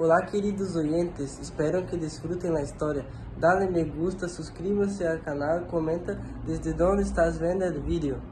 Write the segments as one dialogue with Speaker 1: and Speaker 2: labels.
Speaker 1: Olá, queridos oyentes, espero que disfruten la historia. Dale me gusta, suscríbase al canal, comenta desde dónde estás viendo el vídeo.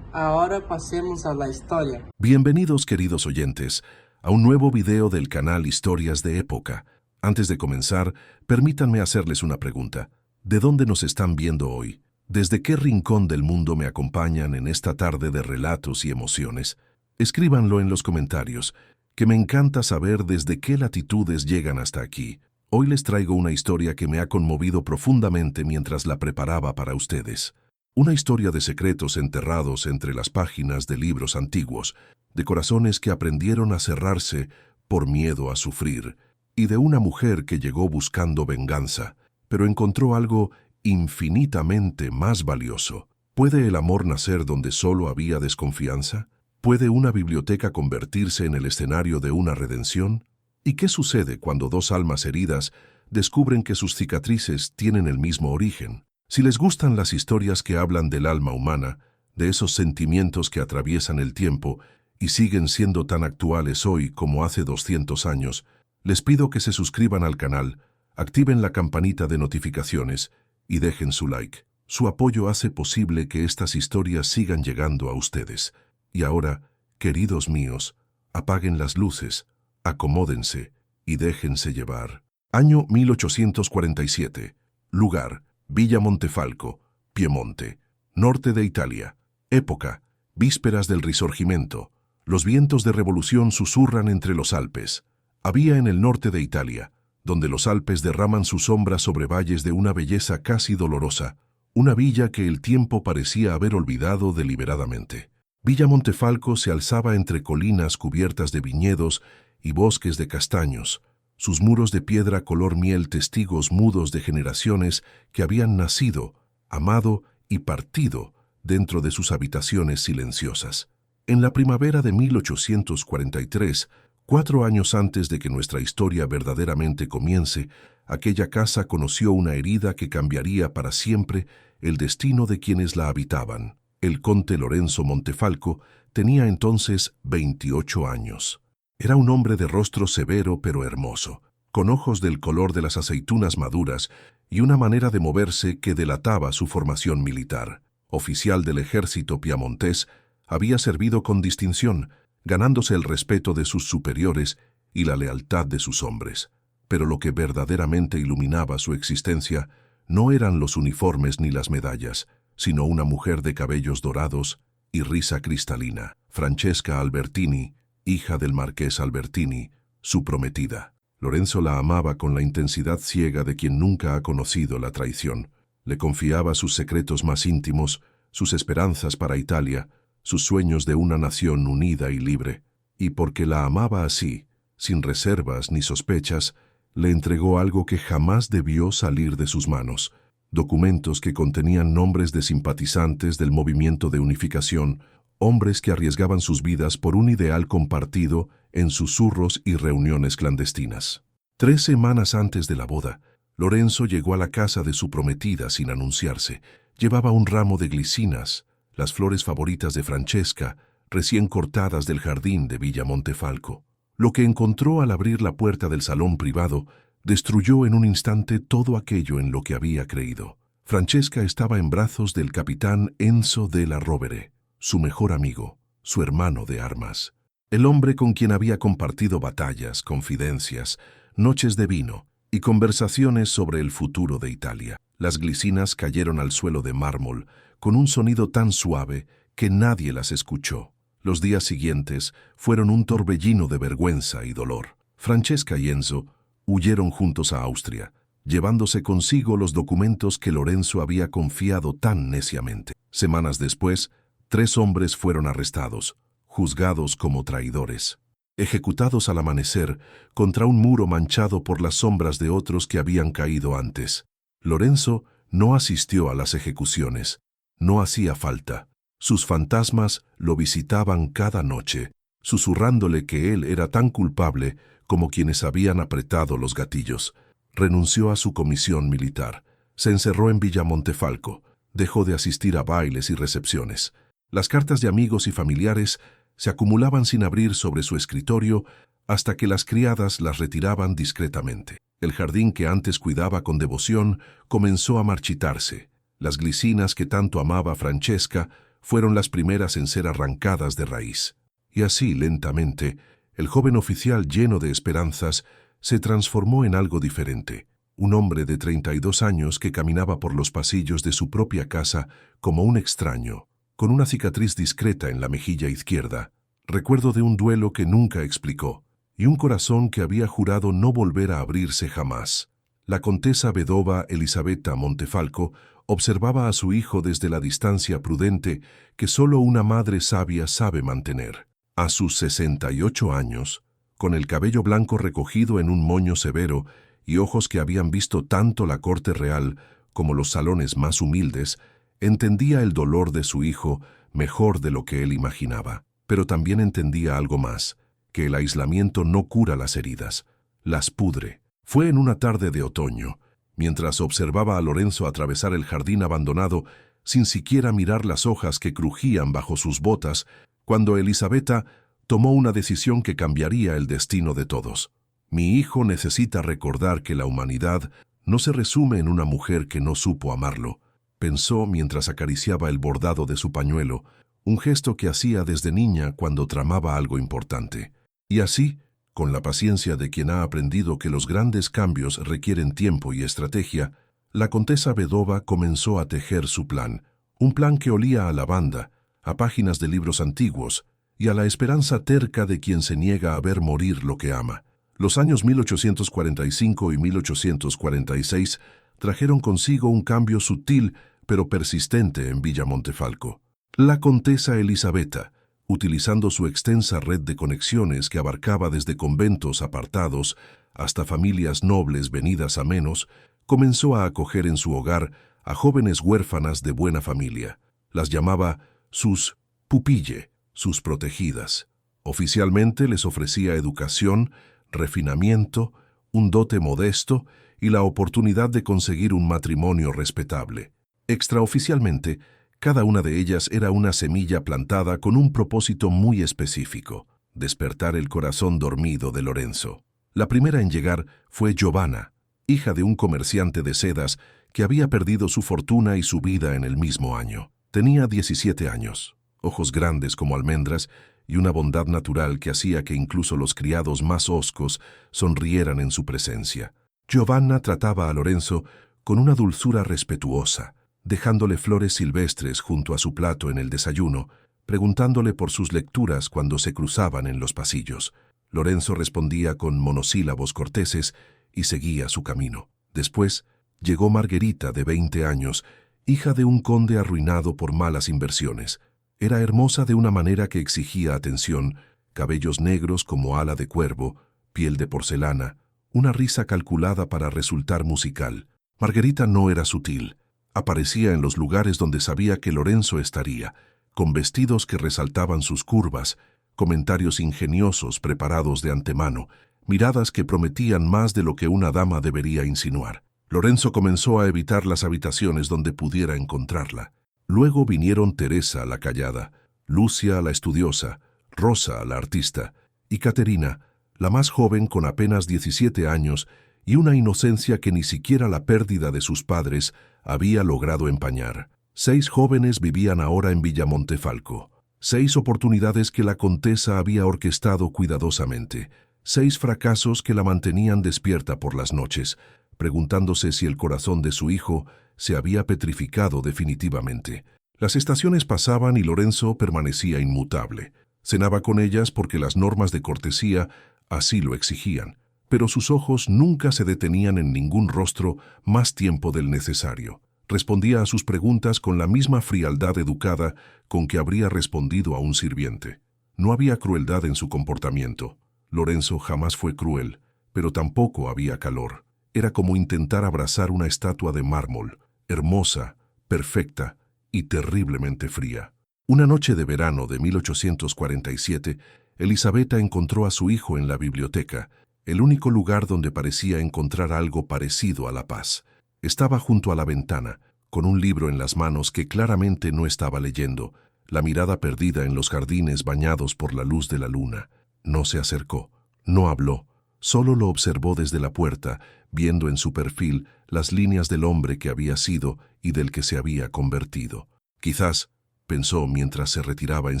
Speaker 1: Ahora pasemos a la historia.
Speaker 2: Bienvenidos, queridos oyentes, a un nuevo video del canal Historias de Época. Antes de comenzar, permítanme hacerles una pregunta. ¿De dónde nos están viendo hoy? ¿Desde qué rincón del mundo me acompañan en esta tarde de relatos y emociones? Escríbanlo en los comentarios, que me encanta saber desde qué latitudes llegan hasta aquí. Hoy les traigo una historia que me ha conmovido profundamente mientras la preparaba para ustedes. Una historia de secretos enterrados entre las páginas de libros antiguos, de corazones que aprendieron a cerrarse por miedo a sufrir, y de una mujer que llegó buscando venganza, pero encontró algo infinitamente más valioso. ¿Puede el amor nacer donde solo había desconfianza? ¿Puede una biblioteca convertirse en el escenario de una redención? ¿Y qué sucede cuando dos almas heridas descubren que sus cicatrices tienen el mismo origen? Si les gustan las historias que hablan del alma humana, de esos sentimientos que atraviesan el tiempo y siguen siendo tan actuales hoy como hace 200 años, les pido que se suscriban al canal, activen la campanita de notificaciones y dejen su like. Su apoyo hace posible que estas historias sigan llegando a ustedes. Y ahora, queridos míos, apaguen las luces, acomódense y déjense llevar. Año 1847. Lugar: Villa Montefalco, Piemonte, norte de Italia. Época: vísperas del Risorgimento. Los vientos de revolución susurran entre los Alpes. Había en el norte de Italia, donde los Alpes derraman su sombra sobre valles de una belleza casi dolorosa, una villa que el tiempo parecía haber olvidado deliberadamente. Villa Montefalco se alzaba entre colinas cubiertas de viñedos y bosques de castaños, sus muros de piedra color miel testigos mudos de generaciones que habían nacido, amado y partido dentro de sus habitaciones silenciosas. En la primavera de 1843, 4 años antes de que nuestra historia verdaderamente comience, aquella casa conoció una herida que cambiaría para siempre el destino de quienes la habitaban. El conde Lorenzo Montefalco tenía entonces 28 años. Era un hombre de rostro severo pero hermoso, con ojos del color de las aceitunas maduras y una manera de moverse que delataba su formación militar. Oficial del ejército piamontés, había servido con distinción, ganándose el respeto de sus superiores y la lealtad de sus hombres. Pero lo que verdaderamente iluminaba su existencia no eran los uniformes ni las medallas, sino una mujer de cabellos dorados y risa cristalina, Francesca Albertini, hija del marqués Albertini, su prometida. Lorenzo la amaba con la intensidad ciega de quien nunca ha conocido la traición. Le confiaba sus secretos más íntimos, sus esperanzas para Italia, sus sueños de una nación unida y libre. Y porque la amaba así, sin reservas ni sospechas, le entregó algo que jamás debió salir de sus manos: documentos que contenían nombres de simpatizantes del movimiento de unificación, hombres que arriesgaban sus vidas por un ideal compartido en susurros y reuniones clandestinas. 3 semanas antes de la boda, Lorenzo llegó a la casa de su prometida sin anunciarse. Llevaba un ramo de glicinas, las flores favoritas de Francesca, recién cortadas del jardín de Villa Montefalco. Lo que encontró al abrir la puerta del salón privado destruyó en un instante todo aquello en lo que había creído. Francesca estaba en brazos del capitán Enzo della Rovere, su mejor amigo, su hermano de armas, el hombre con quien había compartido batallas, confidencias, noches de vino y conversaciones sobre el futuro de Italia. Las glicinas cayeron al suelo de mármol con un sonido tan suave que nadie las escuchó. Los días siguientes fueron un torbellino de vergüenza y dolor. Francesca y Enzo huyeron juntos a Austria, llevándose consigo los documentos que Lorenzo había confiado tan neciamente. Semanas después, 3 hombres fueron arrestados, juzgados como traidores, ejecutados al amanecer contra un muro manchado por las sombras de otros que habían caído antes. Lorenzo no asistió a las ejecuciones, no hacía falta. Sus fantasmas lo visitaban cada noche, susurrándole que él era tan culpable como quienes habían apretado los gatillos. Renunció a su comisión militar, se encerró en Villa Montefalco, dejó de asistir a bailes y recepciones. Las cartas de amigos y familiares se acumulaban sin abrir sobre su escritorio hasta que las criadas las retiraban discretamente. El jardín que antes cuidaba con devoción comenzó a marchitarse. Las glicinas que tanto amaba Francesca fueron las primeras en ser arrancadas de raíz. Y así, lentamente, el joven oficial lleno de esperanzas se transformó en algo diferente. Un hombre de 32 años que caminaba por los pasillos de su propia casa como un extraño, con una cicatriz discreta en la mejilla izquierda, recuerdo de un duelo que nunca explicó, y un corazón que había jurado no volver a abrirse jamás. La contesa Vedova Elisabetta Montefalco observaba a su hijo desde la distancia prudente que solo una madre sabia sabe mantener. A sus 68 años, con el cabello blanco recogido en un moño severo y ojos que habían visto tanto la corte real como los salones más humildes, entendía el dolor de su hijo mejor de lo que él imaginaba. Pero también entendía algo más, que el aislamiento no cura las heridas, las pudre. Fue en una tarde de otoño, mientras observaba a Lorenzo atravesar el jardín abandonado sin siquiera mirar las hojas que crujían bajo sus botas, cuando Elisabetta tomó una decisión que cambiaría el destino de todos. Mi hijo necesita recordar que la humanidad no se resume en una mujer que no supo amarlo, pensó mientras acariciaba el bordado de su pañuelo, un gesto que hacía desde niña cuando tramaba algo importante. Y así, con la paciencia de quien ha aprendido que los grandes cambios requieren tiempo y estrategia, la contesa Vedova comenzó a tejer su plan, un plan que olía a lavanda, a páginas de libros antiguos y a la esperanza terca de quien se niega a ver morir lo que ama. Los años 1845 y 1846 trajeron consigo un cambio sutil pero persistente en Villa Montefalco. La contesa Elisabetta, utilizando su extensa red de conexiones que abarcaba desde conventos apartados hasta familias nobles venidas a menos, comenzó a acoger en su hogar a jóvenes huérfanas de buena familia. Las llamaba sus pupille, sus protegidas. Oficialmente les ofrecía educación, refinamiento, un dote modesto y la oportunidad de conseguir un matrimonio respetable. Extraoficialmente, cada una de ellas era una semilla plantada con un propósito muy específico: despertar el corazón dormido de Lorenzo. La primera en llegar fue Giovanna, hija de un comerciante de sedas que había perdido su fortuna y su vida en el mismo año. Tenía 17 años, ojos grandes como almendras y una bondad natural que hacía que incluso los criados más hoscos sonrieran en su presencia. Giovanna trataba a Lorenzo con una dulzura respetuosa, dejándole flores silvestres junto a su plato en el desayuno, preguntándole por sus lecturas cuando se cruzaban en los pasillos. Lorenzo respondía con monosílabos corteses y seguía su camino. Después llegó Margherita, de 20 años, hija de un conde arruinado por malas inversiones. Era hermosa de una manera que exigía atención, cabellos negros como ala de cuervo, piel de porcelana, una risa calculada para resultar musical. Margherita no era sutil. Aparecía en los lugares donde sabía que Lorenzo estaría, con vestidos que resaltaban sus curvas, comentarios ingeniosos preparados de antemano, miradas que prometían más de lo que una dama debería insinuar. Lorenzo comenzó a evitar las habitaciones donde pudiera encontrarla. Luego vinieron Teresa, la callada, Lucia, la estudiosa, Rosa, la artista, y Caterina, la más joven con apenas 17 años y una inocencia que ni siquiera la pérdida de sus padres había logrado empañar. 6 jóvenes vivían ahora en Villa Montefalco. 6 oportunidades que la contesa había orquestado cuidadosamente. 6 fracasos que la mantenían despierta por las noches, preguntándose si el corazón de su hijo se había petrificado definitivamente. Las estaciones pasaban y Lorenzo permanecía inmutable. Cenaba con ellas porque las normas de cortesía así lo exigían, pero sus ojos nunca se detenían en ningún rostro más tiempo del necesario. Respondía a sus preguntas con la misma frialdad educada con que habría respondido a un sirviente. No había crueldad en su comportamiento. Lorenzo jamás fue cruel, pero tampoco había calor. Era como intentar abrazar una estatua de mármol, hermosa, perfecta y terriblemente fría. Una noche de verano de 1847, Elisabetta encontró a su hijo en la biblioteca, el único lugar donde parecía encontrar algo parecido a la paz. Estaba junto a la ventana, con un libro en las manos que claramente no estaba leyendo, la mirada perdida en los jardines bañados por la luz de la luna. No se acercó. No habló, solo lo observó desde la puerta, viendo en su perfil las líneas del hombre que había sido y del que se había convertido. Quizás, pensó mientras se retiraba en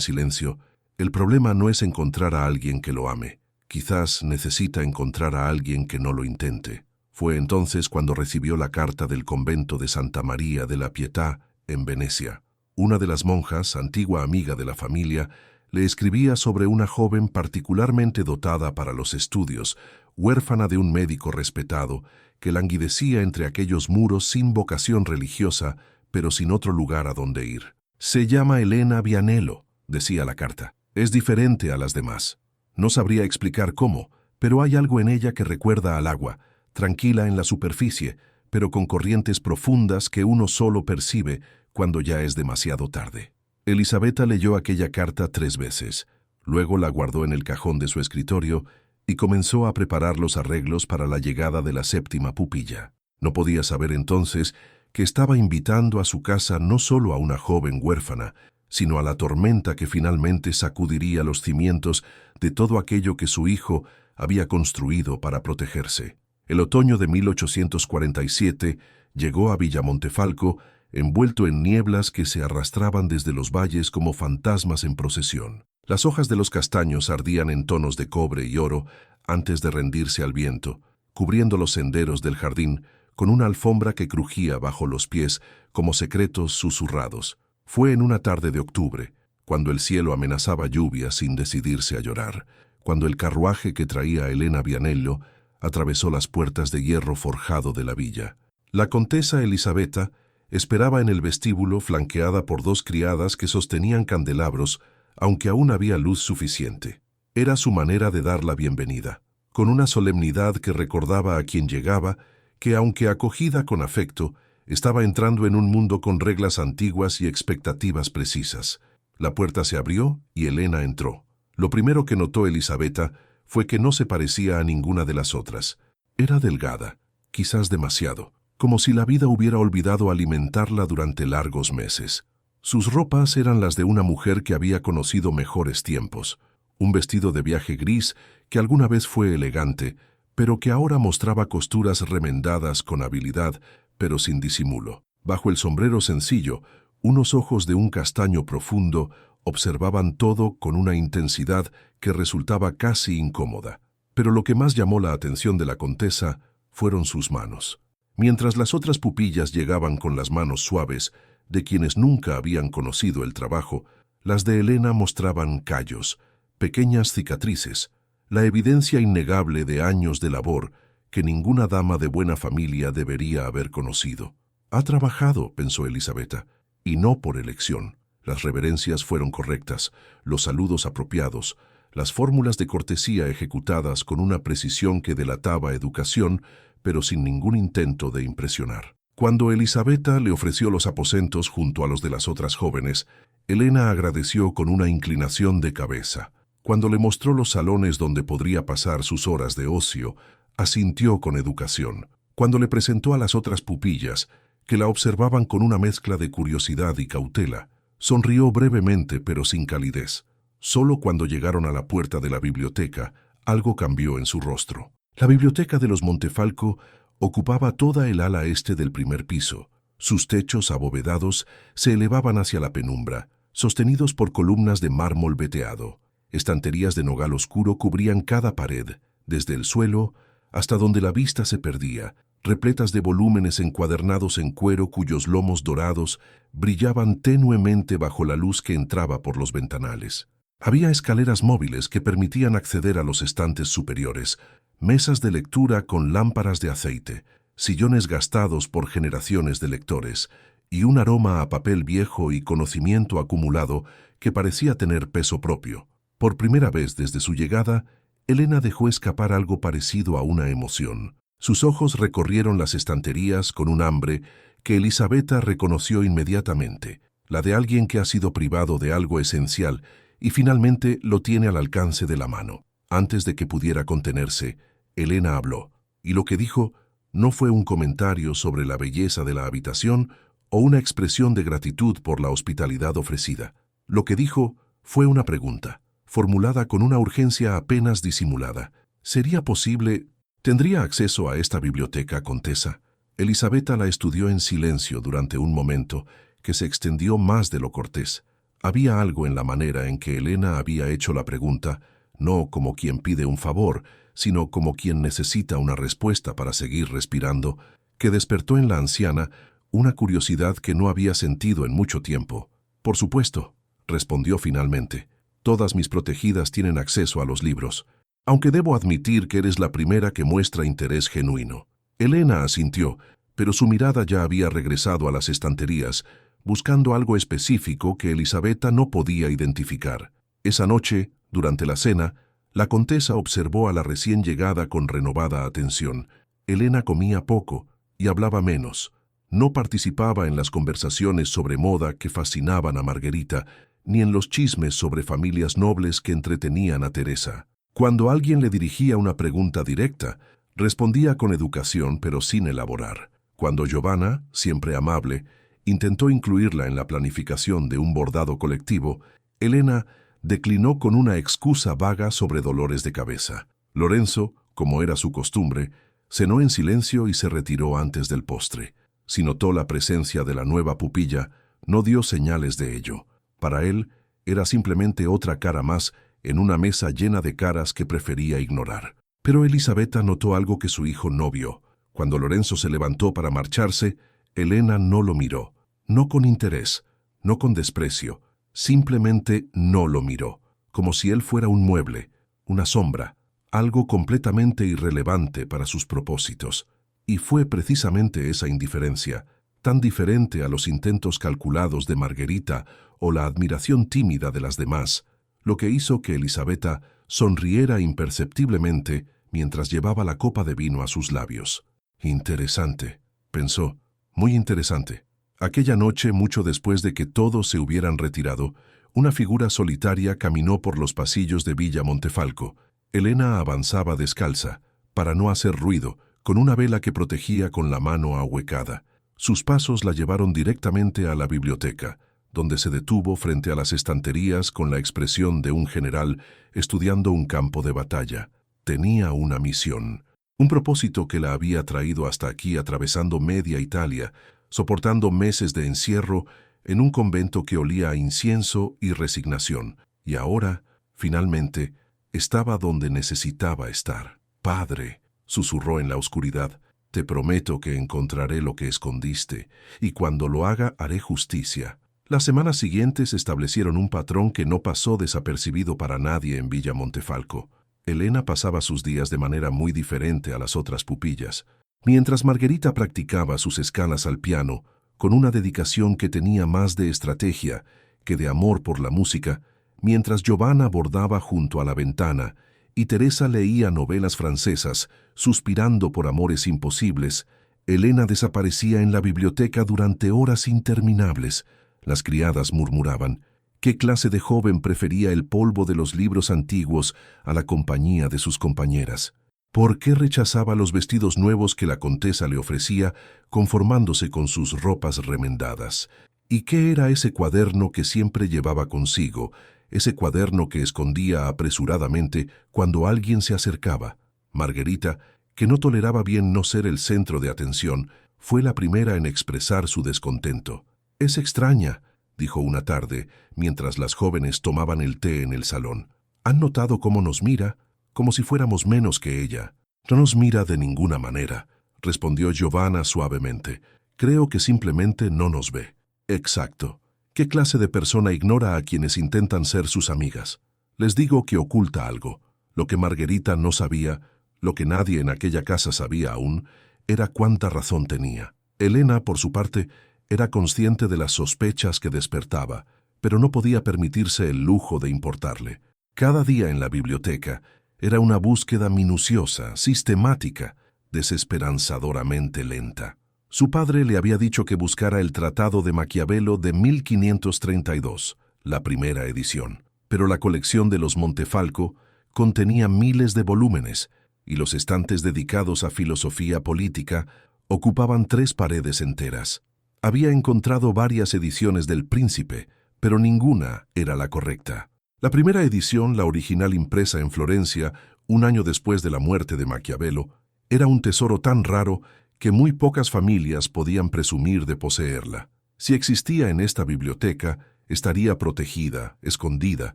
Speaker 2: silencio, el problema no es encontrar a alguien que lo ame. Quizás necesita encontrar a alguien que no lo intente. Fue entonces cuando recibió la carta del convento de Santa María de la Pietà, en Venecia. Una de las monjas, antigua amiga de la familia, le escribía sobre una joven particularmente dotada para los estudios, huérfana de un médico respetado, que languidecía entre aquellos muros sin vocación religiosa, pero sin otro lugar a donde ir. «Se llama Elena Vianello», decía la carta. «Es diferente a las demás. No sabría explicar cómo, pero hay algo en ella que recuerda al agua, tranquila en la superficie, pero con corrientes profundas que uno solo percibe cuando ya es demasiado tarde». Elisabetta leyó aquella carta 3 veces, luego la guardó en el cajón de su escritorio y comenzó a preparar los arreglos para la llegada de la 7ª pupilla. No podía saber entonces que estaba invitando a su casa no solo a una joven huérfana, sino a la tormenta que finalmente sacudiría los cimientos de todo aquello que su hijo había construido para protegerse. El otoño de 1847 llegó a Villamontefalco, envuelto en nieblas que se arrastraban desde los valles como fantasmas en procesión. Las hojas de los castaños ardían en tonos de cobre y oro antes de rendirse al viento, cubriendo los senderos del jardín con una alfombra que crujía bajo los pies como secretos susurrados. Fue en una tarde de octubre, cuando el cielo amenazaba lluvia sin decidirse a llorar, cuando el carruaje que traía a Elena Vianello atravesó las puertas de hierro forjado de la villa. La contesa Elisabetta esperaba en el vestíbulo flanqueada por 2 criadas que sostenían candelabros, aunque aún había luz suficiente. Era su manera de dar la bienvenida, con una solemnidad que recordaba a quien llegaba que, aunque acogida con afecto, estaba entrando en un mundo con reglas antiguas y expectativas precisas. La puerta se abrió y Elena entró. Lo primero que notó Elisabetta fue que no se parecía a ninguna de las otras. Era delgada, quizás demasiado, como si la vida hubiera olvidado alimentarla durante largos meses. Sus ropas eran las de una mujer que había conocido mejores tiempos. Un vestido de viaje gris que alguna vez fue elegante, pero que ahora mostraba costuras remendadas con habilidad, pero sin disimulo. Bajo el sombrero sencillo, unos ojos de un castaño profundo observaban todo con una intensidad que resultaba casi incómoda. Pero lo que más llamó la atención de la contesa fueron sus manos. Mientras las otras pupillas llegaban con las manos suaves, de quienes nunca habían conocido el trabajo, las de Elena mostraban callos, pequeñas cicatrices, la evidencia innegable de años de labor que ninguna dama de buena familia debería haber conocido. «Ha trabajado», pensó Elisabetta, y no por elección. Las reverencias fueron correctas, los saludos apropiados, las fórmulas de cortesía ejecutadas con una precisión que delataba educación, pero sin ningún intento de impresionar. Cuando Elisabetta le ofreció los aposentos junto a los de las otras jóvenes, Elena agradeció con una inclinación de cabeza. Cuando le mostró los salones donde podría pasar sus horas de ocio, asintió con educación. Cuando le presentó a las otras pupillas, que la observaban con una mezcla de curiosidad y cautela, sonrió brevemente pero sin calidez. Solo cuando llegaron a la puerta de la biblioteca, algo cambió en su rostro. La biblioteca de los Montefalco ocupaba toda el ala este del primer piso. Sus techos abovedados se elevaban hacia la penumbra, sostenidos por columnas de mármol veteado. Estanterías de nogal oscuro cubrían cada pared, desde el suelo hasta donde la vista se perdía, repletas de volúmenes encuadernados en cuero cuyos lomos dorados brillaban tenuemente bajo la luz que entraba por los ventanales. Había escaleras móviles que permitían acceder a los estantes superiores, mesas de lectura con lámparas de aceite, sillones gastados por generaciones de lectores, y un aroma a papel viejo y conocimiento acumulado que parecía tener peso propio. Por primera vez desde su llegada, Elena dejó escapar algo parecido a una emoción. Sus ojos recorrieron las estanterías con un hambre que Elisabetta reconoció inmediatamente, la de alguien que ha sido privado de algo esencial y finalmente lo tiene al alcance de la mano. Antes de que pudiera contenerse, Elena habló, y lo que dijo no fue un comentario sobre la belleza de la habitación o una expresión de gratitud por la hospitalidad ofrecida. Lo que dijo fue una pregunta, formulada con una urgencia apenas disimulada. ¿Sería posible? ¿Tendría acceso a esta biblioteca, Contesa? Elisabetta la estudió en silencio durante un momento que se extendió más de lo cortés. Había algo en la manera en que Elena había hecho la pregunta, no como quien pide un favor, sino como quien necesita una respuesta para seguir respirando, que despertó en la anciana una curiosidad que no había sentido en mucho tiempo. «Por supuesto», respondió finalmente. «Todas mis protegidas tienen acceso a los libros, aunque debo admitir que eres la primera que muestra interés genuino». Elena asintió, pero su mirada ya había regresado a las estanterías, buscando algo específico que Elisabetta no podía identificar. Esa noche, durante la cena, la Contesa observó a la recién llegada con renovada atención. Elena comía poco y hablaba menos. No participaba en las conversaciones sobre moda que fascinaban a Margherita, ni en los chismes sobre familias nobles que entretenían a Teresa. Cuando alguien le dirigía una pregunta directa, respondía con educación pero sin elaborar. Cuando Giovanna, siempre amable, intentó incluirla en la planificación de un bordado colectivo, Elena declinó con una excusa vaga sobre dolores de cabeza. Lorenzo, como era su costumbre, cenó en silencio y se retiró antes del postre. Si notó la presencia de la nueva pupilla, no dio señales de ello. Para él, era simplemente otra cara más en una mesa llena de caras que prefería ignorar. Pero Elisabetta notó algo que su hijo no vio. Cuando Lorenzo se levantó para marcharse, Elena no lo miró. No con interés, no con desprecio, simplemente no lo miró, como si él fuera un mueble, una sombra, algo completamente irrelevante para sus propósitos. Y fue precisamente esa indiferencia, tan diferente a los intentos calculados de Margherita o la admiración tímida de las demás, lo que hizo que Elisabetta sonriera imperceptiblemente mientras llevaba la copa de vino a sus labios. Interesante, pensó, muy interesante. Aquella noche, mucho después de que todos se hubieran retirado, una figura solitaria caminó por los pasillos de Villa Montefalco. Elena avanzaba descalza, para no hacer ruido, con una vela que protegía con la mano ahuecada. Sus pasos la llevaron directamente a la biblioteca, donde se detuvo frente a las estanterías con la expresión de un general estudiando un campo de batalla. Tenía una misión, un propósito que la había traído hasta aquí atravesando media Italia, soportando meses de encierro en un convento que olía a incienso y resignación, y ahora, finalmente, estaba donde necesitaba estar. «Padre», susurró en la oscuridad, «te prometo que encontraré lo que escondiste, y cuando lo haga haré justicia». Las semanas siguientes establecieron un patrón que no pasó desapercibido para nadie en Villa Montefalco. Elena pasaba sus días de manera muy diferente a las otras pupillas. Mientras Margherita practicaba sus escalas al piano, con una dedicación que tenía más de estrategia que de amor por la música, mientras Giovanna bordaba junto a la ventana y Teresa leía novelas francesas, suspirando por amores imposibles, Elena desaparecía en la biblioteca durante horas interminables. Las criadas murmuraban: ¿qué clase de joven prefería el polvo de los libros antiguos a la compañía de sus compañeras? ¿Por qué rechazaba los vestidos nuevos que la Contesa le ofrecía, conformándose con sus ropas remendadas? ¿Y qué era ese cuaderno que siempre llevaba consigo, ese cuaderno que escondía apresuradamente cuando alguien se acercaba? Margherita, que no toleraba bien no ser el centro de atención, fue la primera en expresar su descontento. «Es extraña», dijo una tarde, mientras las jóvenes tomaban el té en el salón. «¿Han notado cómo nos mira? Como si fuéramos menos que ella». «No nos mira de ninguna manera», respondió Giovanna suavemente. «Creo que simplemente no nos ve». «Exacto. ¿Qué clase de persona ignora a quienes intentan ser sus amigas? Les digo que oculta algo. Lo que Margherita no sabía, lo que nadie en aquella casa sabía aún, era cuánta razón tenía». Elena, por su parte, era consciente de las sospechas que despertaba, pero no podía permitirse el lujo de importarle. Cada día en la biblioteca era una búsqueda minuciosa, sistemática, desesperanzadoramente lenta. Su padre le había dicho que buscara el Tratado de Maquiavelo de 1532, la primera edición, pero la colección de los Montefalco contenía miles de volúmenes, y los estantes dedicados a filosofía política ocupaban 3 paredes enteras. Había encontrado varias ediciones del Príncipe, pero ninguna era la correcta. La primera edición, la original impresa en Florencia, un año después de la muerte de Maquiavelo, era un tesoro tan raro que muy pocas familias podían presumir de poseerla. Si existía en esta biblioteca, estaría protegida, escondida,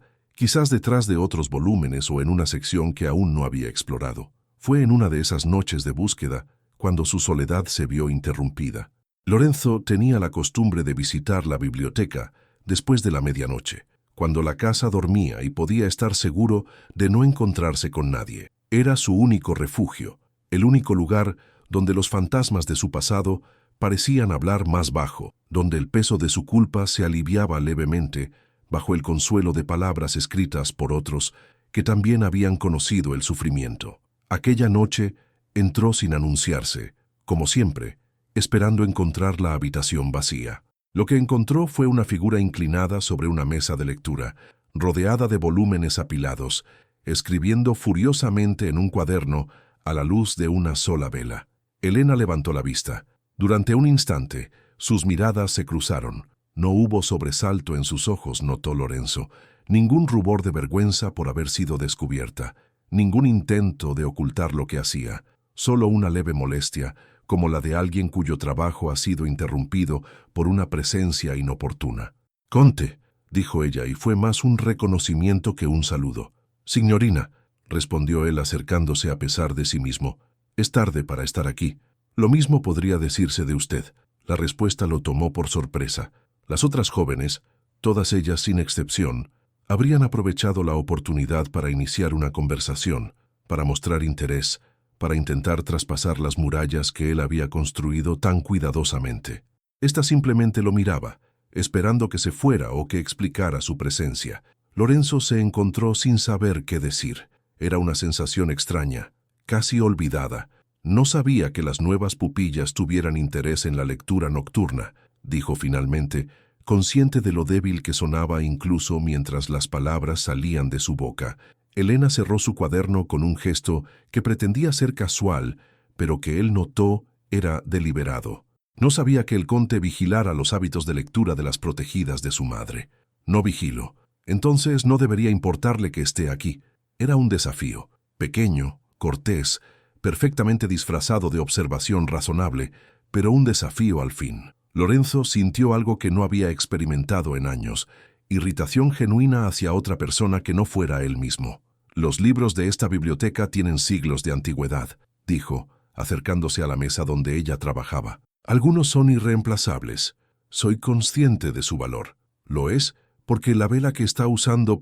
Speaker 2: quizás detrás de otros volúmenes o en una sección que aún no había explorado. Fue en una de esas noches de búsqueda cuando su soledad se vio interrumpida. Lorenzo tenía la costumbre de visitar la biblioteca después de la medianoche, cuando la casa dormía y podía estar seguro de no encontrarse con nadie. Era su único refugio, el único lugar donde los fantasmas de su pasado parecían hablar más bajo, donde el peso de su culpa se aliviaba levemente bajo el consuelo de palabras escritas por otros que también habían conocido el sufrimiento. Aquella noche entró sin anunciarse, como siempre, esperando encontrar la habitación vacía. Lo que encontró fue una figura inclinada sobre una mesa de lectura, rodeada de volúmenes apilados, escribiendo furiosamente en un cuaderno a la luz de una sola vela. Elena levantó la vista. Durante un instante, sus miradas se cruzaron. No hubo sobresalto en sus ojos, notó Lorenzo, ningún rubor de vergüenza por haber sido descubierta, ningún intento de ocultar lo que hacía, solo una leve molestia, como la de alguien cuyo trabajo ha sido interrumpido por una presencia inoportuna. «Conte», dijo ella, y fue más un reconocimiento que un saludo. «Signorina», respondió él acercándose a pesar de sí mismo, «es tarde para estar aquí». Lo mismo podría decirse de usted. La respuesta lo tomó por sorpresa. Las otras jóvenes, todas ellas sin excepción, habrían aprovechado la oportunidad para iniciar una conversación, para mostrar interés, para intentar traspasar las murallas que él había construido tan cuidadosamente. Esta simplemente lo miraba, esperando que se fuera o que explicara su presencia. Lorenzo se encontró sin saber qué decir. Era una sensación extraña, casi olvidada. «No sabía que las nuevas pupillas tuvieran interés en la lectura nocturna», dijo finalmente, consciente de lo débil que sonaba incluso mientras las palabras salían de su boca. Elena cerró su cuaderno con un gesto que pretendía ser casual, pero que él notó era deliberado. No sabía que el conde vigilara los hábitos de lectura de las protegidas de su madre. «No vigilo. Entonces no debería importarle que esté aquí». Era un desafío, pequeño, cortés, perfectamente disfrazado de observación razonable, pero un desafío al fin. Lorenzo sintió algo que no había experimentado en años, irritación genuina hacia otra persona que no fuera él mismo. «Los libros de esta biblioteca tienen siglos de antigüedad», dijo, acercándose a la mesa donde ella trabajaba. «Algunos son irreemplazables. Soy consciente de su valor. Lo es porque la vela que está usando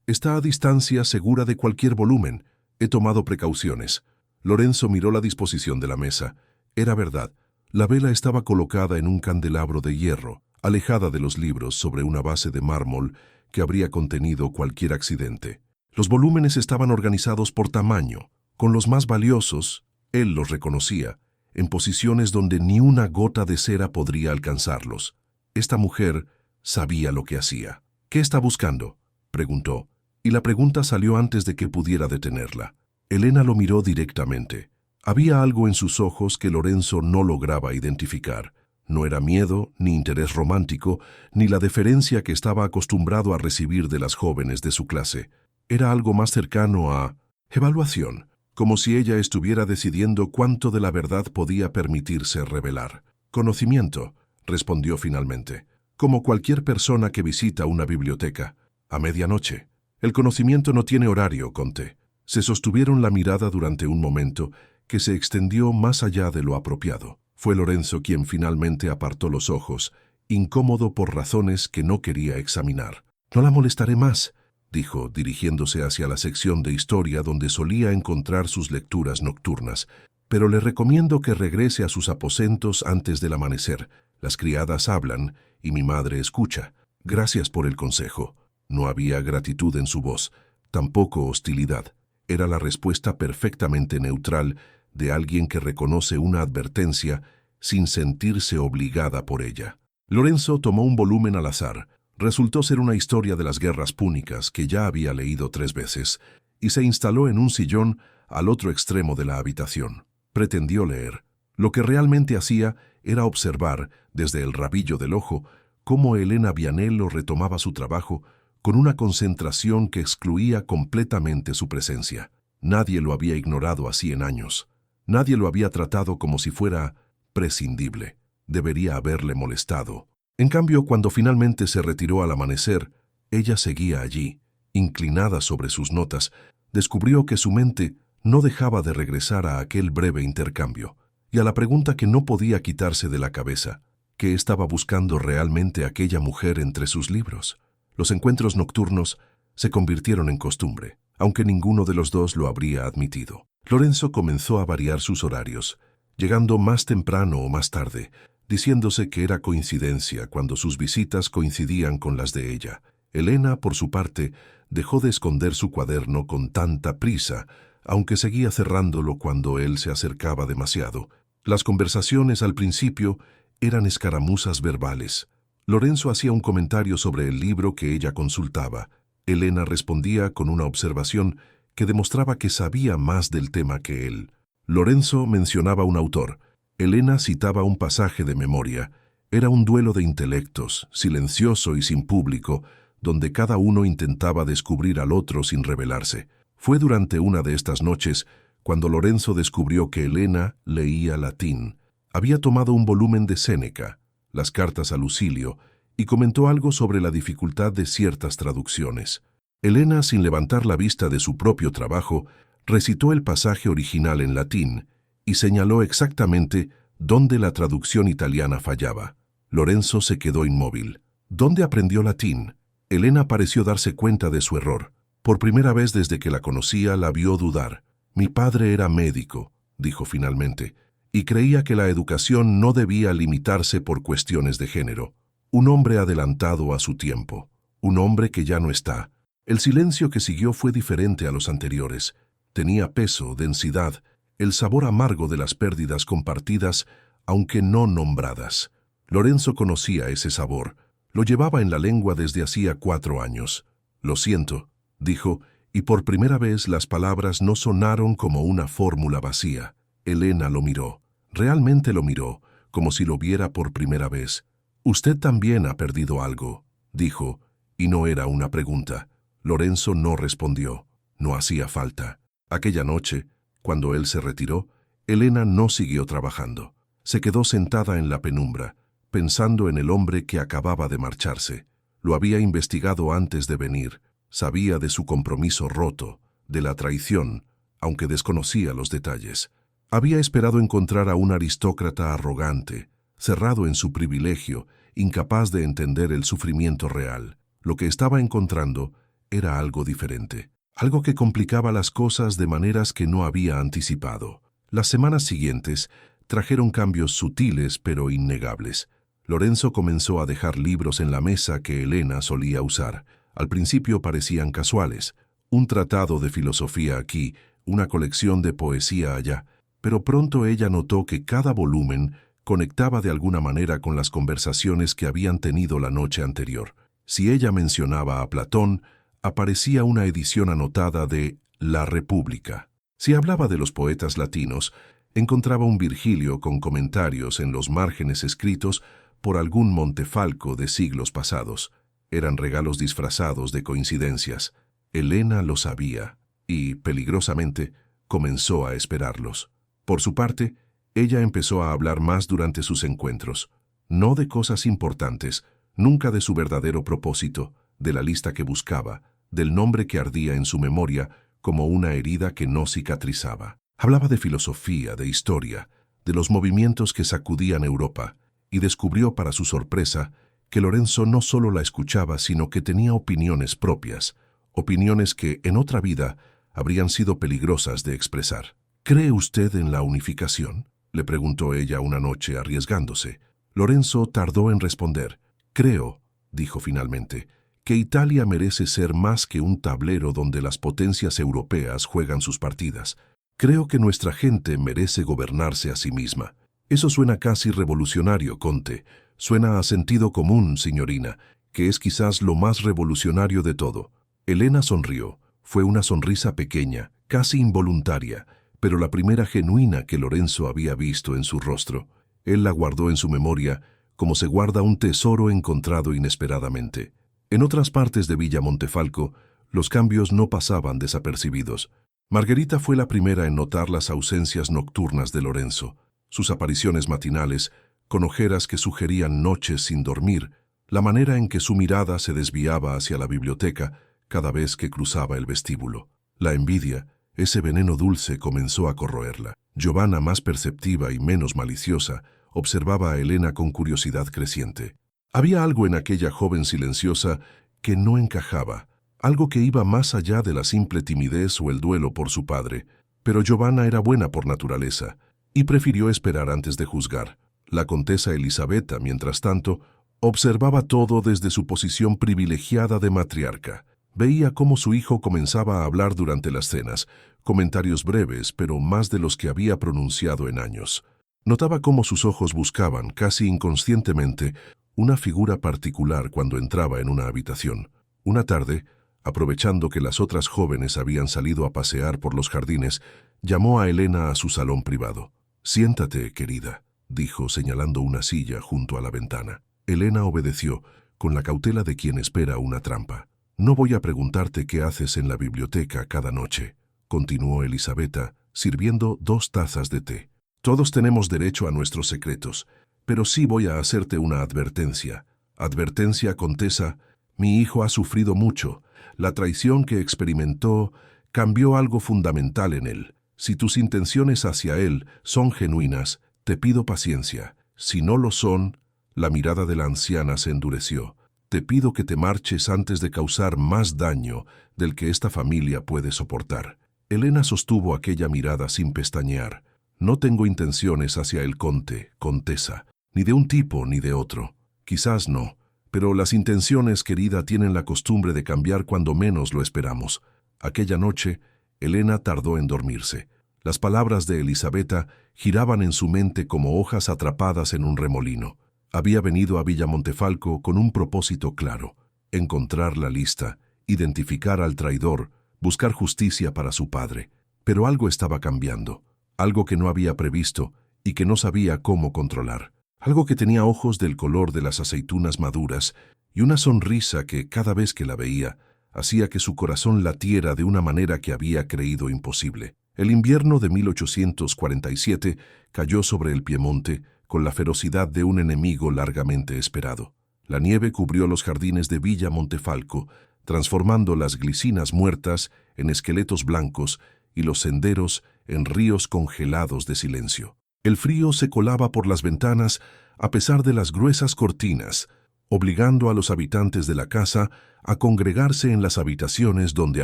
Speaker 2: está a distancia segura de cualquier volumen. He tomado precauciones». Lorenzo miró la disposición de la mesa. Era verdad. La vela estaba colocada en un candelabro de hierro, alejada de los libros sobre una base de mármol que habría contenido cualquier accidente. Los volúmenes estaban organizados por tamaño, con los más valiosos, él los reconocía, en posiciones donde ni una gota de cera podría alcanzarlos. Esta mujer sabía lo que hacía. «¿Qué está buscando?», preguntó, y la pregunta salió antes de que pudiera detenerla. Elena lo miró directamente. Había algo en sus ojos que Lorenzo no lograba identificar. No era miedo, ni interés romántico, ni la deferencia que estaba acostumbrado a recibir de las jóvenes de su clase. Era algo más cercano a evaluación, como si ella estuviera decidiendo cuánto de la verdad podía permitirse revelar. «Conocimiento», respondió finalmente, «como cualquier persona que visita una biblioteca, a medianoche. El conocimiento no tiene horario, conde». Se sostuvieron la mirada durante un momento que se extendió más allá de lo apropiado. Fue Lorenzo quien finalmente apartó los ojos, incómodo por razones que no quería examinar. «No la molestaré más», dijo, dirigiéndose hacia la sección de historia donde solía encontrar sus lecturas nocturnas, «pero le recomiendo que regrese a sus aposentos antes del amanecer. Las criadas hablan y mi madre escucha. Gracias por el consejo». No había gratitud en su voz, tampoco hostilidad. Era la respuesta perfectamente neutral de alguien que reconoce una advertencia sin sentirse obligada por ella. Lorenzo tomó un volumen al azar. Resultó ser una historia de las guerras púnicas que ya había leído 3 veces, y se instaló en un sillón al otro extremo de la habitación. Pretendió leer. Lo que realmente hacía era observar, desde el rabillo del ojo, cómo Elena Vianello retomaba su trabajo con una concentración que excluía completamente su presencia. Nadie lo había ignorado así en años. Nadie lo había tratado como si fuera prescindible. Debería haberle molestado. En cambio, cuando finalmente se retiró al amanecer, ella seguía allí, inclinada sobre sus notas. Descubrió que su mente no dejaba de regresar a aquel breve intercambio y a la pregunta que no podía quitarse de la cabeza: ¿qué estaba buscando realmente aquella mujer entre sus libros? Los encuentros nocturnos se convirtieron en costumbre, aunque ninguno de los dos lo habría admitido. Lorenzo comenzó a variar sus horarios, llegando más temprano o más tarde, diciéndose que era coincidencia cuando sus visitas coincidían con las de ella. Elena, por su parte, dejó de esconder su cuaderno con tanta prisa, aunque seguía cerrándolo cuando él se acercaba demasiado. Las conversaciones al principio eran escaramuzas verbales. Lorenzo hacía un comentario sobre el libro que ella consultaba. Elena respondía con una observación que demostraba que sabía más del tema que él. Lorenzo mencionaba un autor. Elena citaba un pasaje de memoria. Era un duelo de intelectos, silencioso y sin público, donde cada uno intentaba descubrir al otro sin revelarse. Fue durante una de estas noches cuando Lorenzo descubrió que Elena leía latín. Había tomado un volumen de Séneca, las cartas a Lucilio, y comentó algo sobre la dificultad de ciertas traducciones. Elena, sin levantar la vista de su propio trabajo, recitó el pasaje original en latín y señaló exactamente dónde la traducción italiana fallaba. Lorenzo se quedó inmóvil. ¿Dónde aprendió latín? Elena pareció darse cuenta de su error. Por primera vez desde que la conocía, la vio dudar. Mi padre era médico, dijo finalmente, y creía que la educación no debía limitarse por cuestiones de género. Un hombre adelantado a su tiempo, un hombre que ya no está. El silencio que siguió fue diferente a los anteriores. Tenía peso, densidad, el sabor amargo de las pérdidas compartidas, aunque no nombradas. Lorenzo conocía ese sabor. Lo llevaba en la lengua desde hacía 4 años. Lo siento, dijo, y por primera vez las palabras no sonaron como una fórmula vacía. Elena lo miró. Realmente lo miró, como si lo viera por primera vez. Usted también ha perdido algo, dijo, y no era una pregunta. Lorenzo no respondió. No hacía falta. Aquella noche, cuando él se retiró, Elena no siguió trabajando. Se quedó sentada en la penumbra, pensando en el hombre que acababa de marcharse. Lo había investigado antes de venir. Sabía de su compromiso roto, de la traición, aunque desconocía los detalles. Había esperado encontrar a un aristócrata arrogante, cerrado en su privilegio, incapaz de entender el sufrimiento real. Lo que estaba encontrando era algo diferente, algo que complicaba las cosas de maneras que no había anticipado. Las semanas siguientes trajeron cambios sutiles pero innegables. Lorenzo comenzó a dejar libros en la mesa que Elena solía usar. Al principio parecían casuales, un tratado de filosofía aquí, una colección de poesía allá, pero pronto ella notó que cada volumen conectaba de alguna manera con las conversaciones que habían tenido la noche anterior. Si ella mencionaba a Platón, aparecía una edición anotada de La República. Si hablaba de los poetas latinos, encontraba un Virgilio con comentarios en los márgenes escritos por algún Montefalco de siglos pasados. Eran regalos disfrazados de coincidencias. Elena lo sabía y, peligrosamente, comenzó a esperarlos. Por su parte, ella empezó a hablar más durante sus encuentros. No de cosas importantes, nunca de su verdadero propósito, de la lista que buscaba, del nombre que ardía en su memoria como una herida que no cicatrizaba. Hablaba de filosofía, de historia, de los movimientos que sacudían Europa, y descubrió para su sorpresa que Lorenzo no solo la escuchaba, sino que tenía opiniones propias, opiniones que, en otra vida, habrían sido peligrosas de expresar. ¿Cree usted en la unificación?, le preguntó ella una noche, arriesgándose. Lorenzo tardó en responder. Creo, dijo finalmente, que Italia merece ser más que un tablero donde las potencias europeas juegan sus partidas. Creo que nuestra gente merece gobernarse a sí misma. Eso suena casi revolucionario, Conte. Suena a sentido común, signorina, que es quizás lo más revolucionario de todo. Elena sonrió. Fue una sonrisa pequeña, casi involuntaria, pero la primera genuina que Lorenzo había visto en su rostro. Él la guardó en su memoria como se guarda un tesoro encontrado inesperadamente. En otras partes de Villa Montefalco, los cambios no pasaban desapercibidos. Margherita fue la primera en notar las ausencias nocturnas de Lorenzo, sus apariciones matinales, con ojeras que sugerían noches sin dormir, la manera en que su mirada se desviaba hacia la biblioteca cada vez que cruzaba el vestíbulo. La envidia, ese veneno dulce, comenzó a corroerla. Giovanna, más perceptiva y menos maliciosa, observaba a Elena con curiosidad creciente. Había algo en aquella joven silenciosa que no encajaba, algo que iba más allá de la simple timidez o el duelo por su padre, pero Giovanna era buena por naturaleza y prefirió esperar antes de juzgar. La condesa Elisabetta, mientras tanto, observaba todo desde su posición privilegiada de matriarca. Veía cómo su hijo comenzaba a hablar durante las cenas, comentarios breves, pero más de los que había pronunciado en años. Notaba cómo sus ojos buscaban, casi inconscientemente, una figura particular cuando entraba en una habitación. Una tarde, aprovechando que las otras jóvenes habían salido a pasear por los jardines, llamó a Elena a su salón privado. «Siéntate, querida», dijo, señalando una silla junto a la ventana. Elena obedeció, con la cautela de quien espera una trampa. «No voy a preguntarte qué haces en la biblioteca cada noche», continuó Elisabetta, sirviendo 2 tazas de té. «Todos tenemos derecho a nuestros secretos, pero sí voy a hacerte una advertencia. Advertencia, Contesa, mi hijo ha sufrido mucho. La traición que experimentó cambió algo fundamental en él. Si tus intenciones hacia él son genuinas, te pido paciencia. Si no lo son», la mirada de la anciana se endureció, «te pido que te marches antes de causar más daño del que esta familia puede soportar». Elena sostuvo aquella mirada sin pestañear. «No tengo intenciones hacia el conde, Contesa, ni de un tipo ni de otro. Quizás no, pero las intenciones, querida, tienen la costumbre de cambiar cuando menos lo esperamos». Aquella noche, Elena tardó en dormirse. Las palabras de Elisabetta giraban en su mente como hojas atrapadas en un remolino. Había venido a Villa Montefalco con un propósito claro: encontrar la lista, identificar al traidor, buscar justicia para su padre. Pero algo estaba cambiando, algo que no había previsto y que no sabía cómo controlar. Algo que tenía ojos del color de las aceitunas maduras y una sonrisa que, cada vez que la veía, hacía que su corazón latiera de una manera que había creído imposible. El invierno de 1847 cayó sobre el Piemonte con la ferocidad de un enemigo largamente esperado. La nieve cubrió los jardines de Villa Montefalco, transformando las glicinas muertas en esqueletos blancos y los senderos en ríos congelados de silencio. El frío se colaba por las ventanas a pesar de las gruesas cortinas, obligando a los habitantes de la casa a congregarse en las habitaciones donde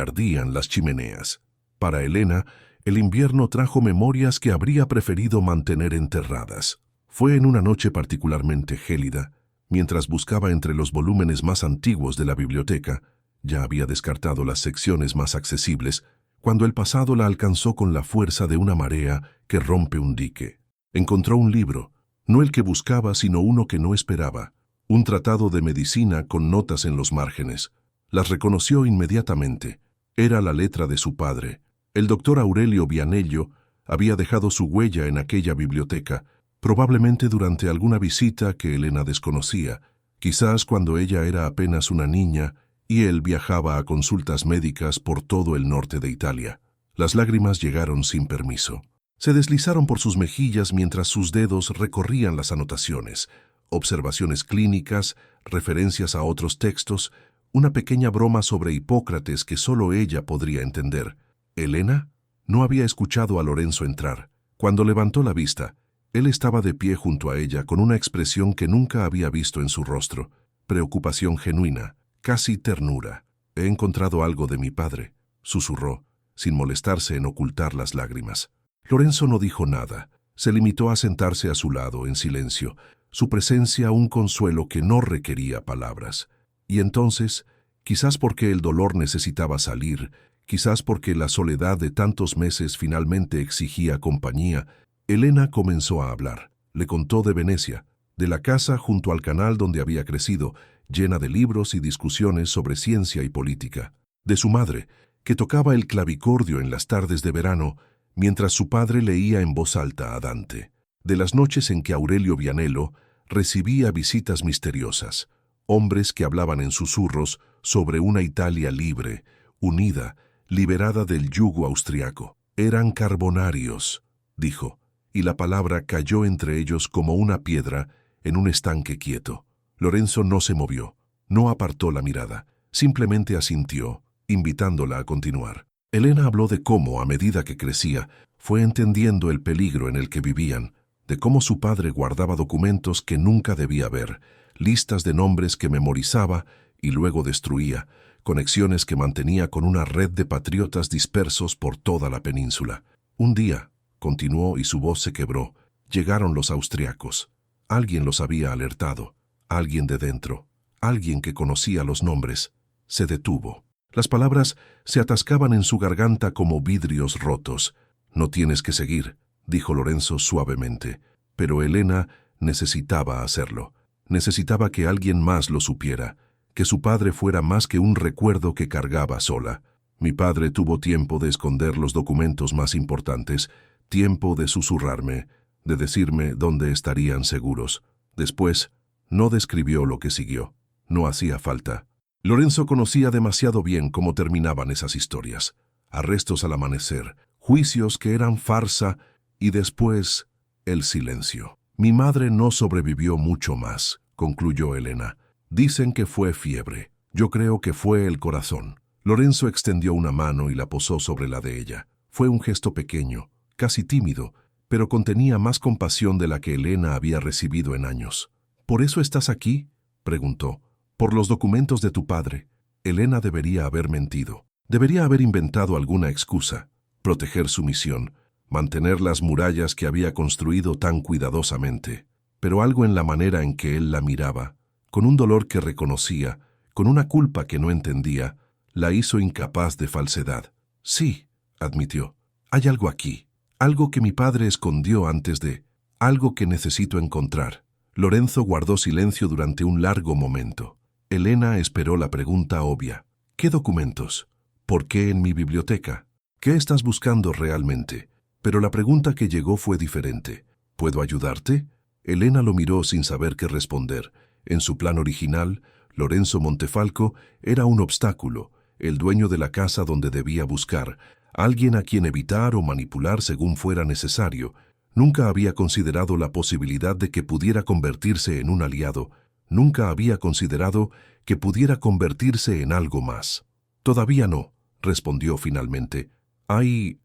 Speaker 2: ardían las chimeneas. Para Elena, el invierno trajo memorias que habría preferido mantener enterradas. Fue en una noche particularmente gélida, mientras buscaba entre los volúmenes más antiguos de la biblioteca, ya había descartado las secciones más accesibles, cuando el pasado la alcanzó con la fuerza de una marea que rompe un dique. Encontró un libro, no el que buscaba, sino uno que no esperaba, un tratado de medicina con notas en los márgenes. Las reconoció inmediatamente. Era la letra de su padre. El doctor Aurelio Vianello había dejado su huella en aquella biblioteca, probablemente durante alguna visita que Elena desconocía, quizás cuando ella era apenas una niña y él viajaba a consultas médicas por todo el norte de Italia. Las lágrimas llegaron sin permiso. Se deslizaron por sus mejillas mientras sus dedos recorrían las anotaciones, observaciones clínicas, referencias a otros textos, una pequeña broma sobre Hipócrates que solo ella podría entender. Elena no había escuchado a Lorenzo entrar. Cuando levantó la vista, él estaba de pie junto a ella con una expresión que nunca había visto en su rostro, preocupación genuina, casi ternura. «He encontrado algo de mi padre», susurró, sin molestarse en ocultar las lágrimas. Lorenzo no dijo nada, se limitó a sentarse a su lado en silencio, su presencia un consuelo que no requería palabras. Y entonces, quizás porque el dolor necesitaba salir, quizás porque la soledad de tantos meses finalmente exigía compañía, Elena comenzó a hablar. Le contó de Venecia, de la casa junto al canal donde había crecido, llena de libros y discusiones sobre ciencia y política, de su madre, que tocaba el clavicordio en las tardes de verano, mientras su padre leía en voz alta a Dante, de las noches en que Aurelio Vianello recibía visitas misteriosas, hombres que hablaban en susurros sobre una Italia libre, unida, liberada del yugo austriaco. Eran carbonarios, dijo, y la palabra cayó entre ellos como una piedra en un estanque quieto. Lorenzo no se movió, no apartó la mirada, simplemente asintió, invitándola a continuar. Elena habló de cómo, a medida que crecía, fue entendiendo el peligro en el que vivían, de cómo su padre guardaba documentos que nunca debía ver, listas de nombres que memorizaba y luego destruía, conexiones que mantenía con una red de patriotas dispersos por toda la península. Un día, continuó y su voz se quebró, llegaron los austriacos. Alguien los había alertado, alguien de dentro, alguien que conocía los nombres. Se detuvo. Las palabras se atascaban en su garganta como vidrios rotos. «No tienes que seguir», dijo Lorenzo suavemente, pero Elena necesitaba hacerlo. Necesitaba que alguien más lo supiera, que su padre fuera más que un recuerdo que cargaba sola. Mi padre tuvo tiempo de esconder los documentos más importantes, tiempo de susurrarme, de decirme dónde estarían seguros. Después, no describió lo que siguió. No hacía falta. Lorenzo conocía demasiado bien cómo terminaban esas historias. Arrestos al amanecer, juicios que eran farsa y después el silencio. Mi madre no sobrevivió mucho más, concluyó Elena. Dicen que fue fiebre. Yo creo que fue el corazón. Lorenzo extendió una mano y la posó sobre la de ella. Fue un gesto pequeño, casi tímido, pero contenía más compasión de la que Elena había recibido en años. ¿Por eso estás aquí?, preguntó. Por los documentos de tu padre. Elena debería haber mentido. Debería haber inventado alguna excusa. Proteger su misión. Mantener las murallas que había construido tan cuidadosamente. Pero algo en la manera en que él la miraba, con un dolor que reconocía, con una culpa que no entendía, la hizo incapaz de falsedad. Sí, admitió. Hay algo aquí. Algo que mi padre escondió antes de... Algo que necesito encontrar. Lorenzo guardó silencio durante un largo momento. Elena esperó la pregunta obvia. ¿Qué documentos? ¿Por qué en mi biblioteca? ¿Qué estás buscando realmente? Pero la pregunta que llegó fue diferente. ¿Puedo ayudarte? Elena lo miró sin saber qué responder. En su plan original, Lorenzo Montefalco era un obstáculo, el dueño de la casa donde debía buscar, alguien a quien evitar o manipular según fuera necesario. Nunca había considerado la posibilidad de que pudiera convertirse en un aliado. Nunca había considerado que pudiera convertirse en algo más. Todavía no, respondió finalmente. Hay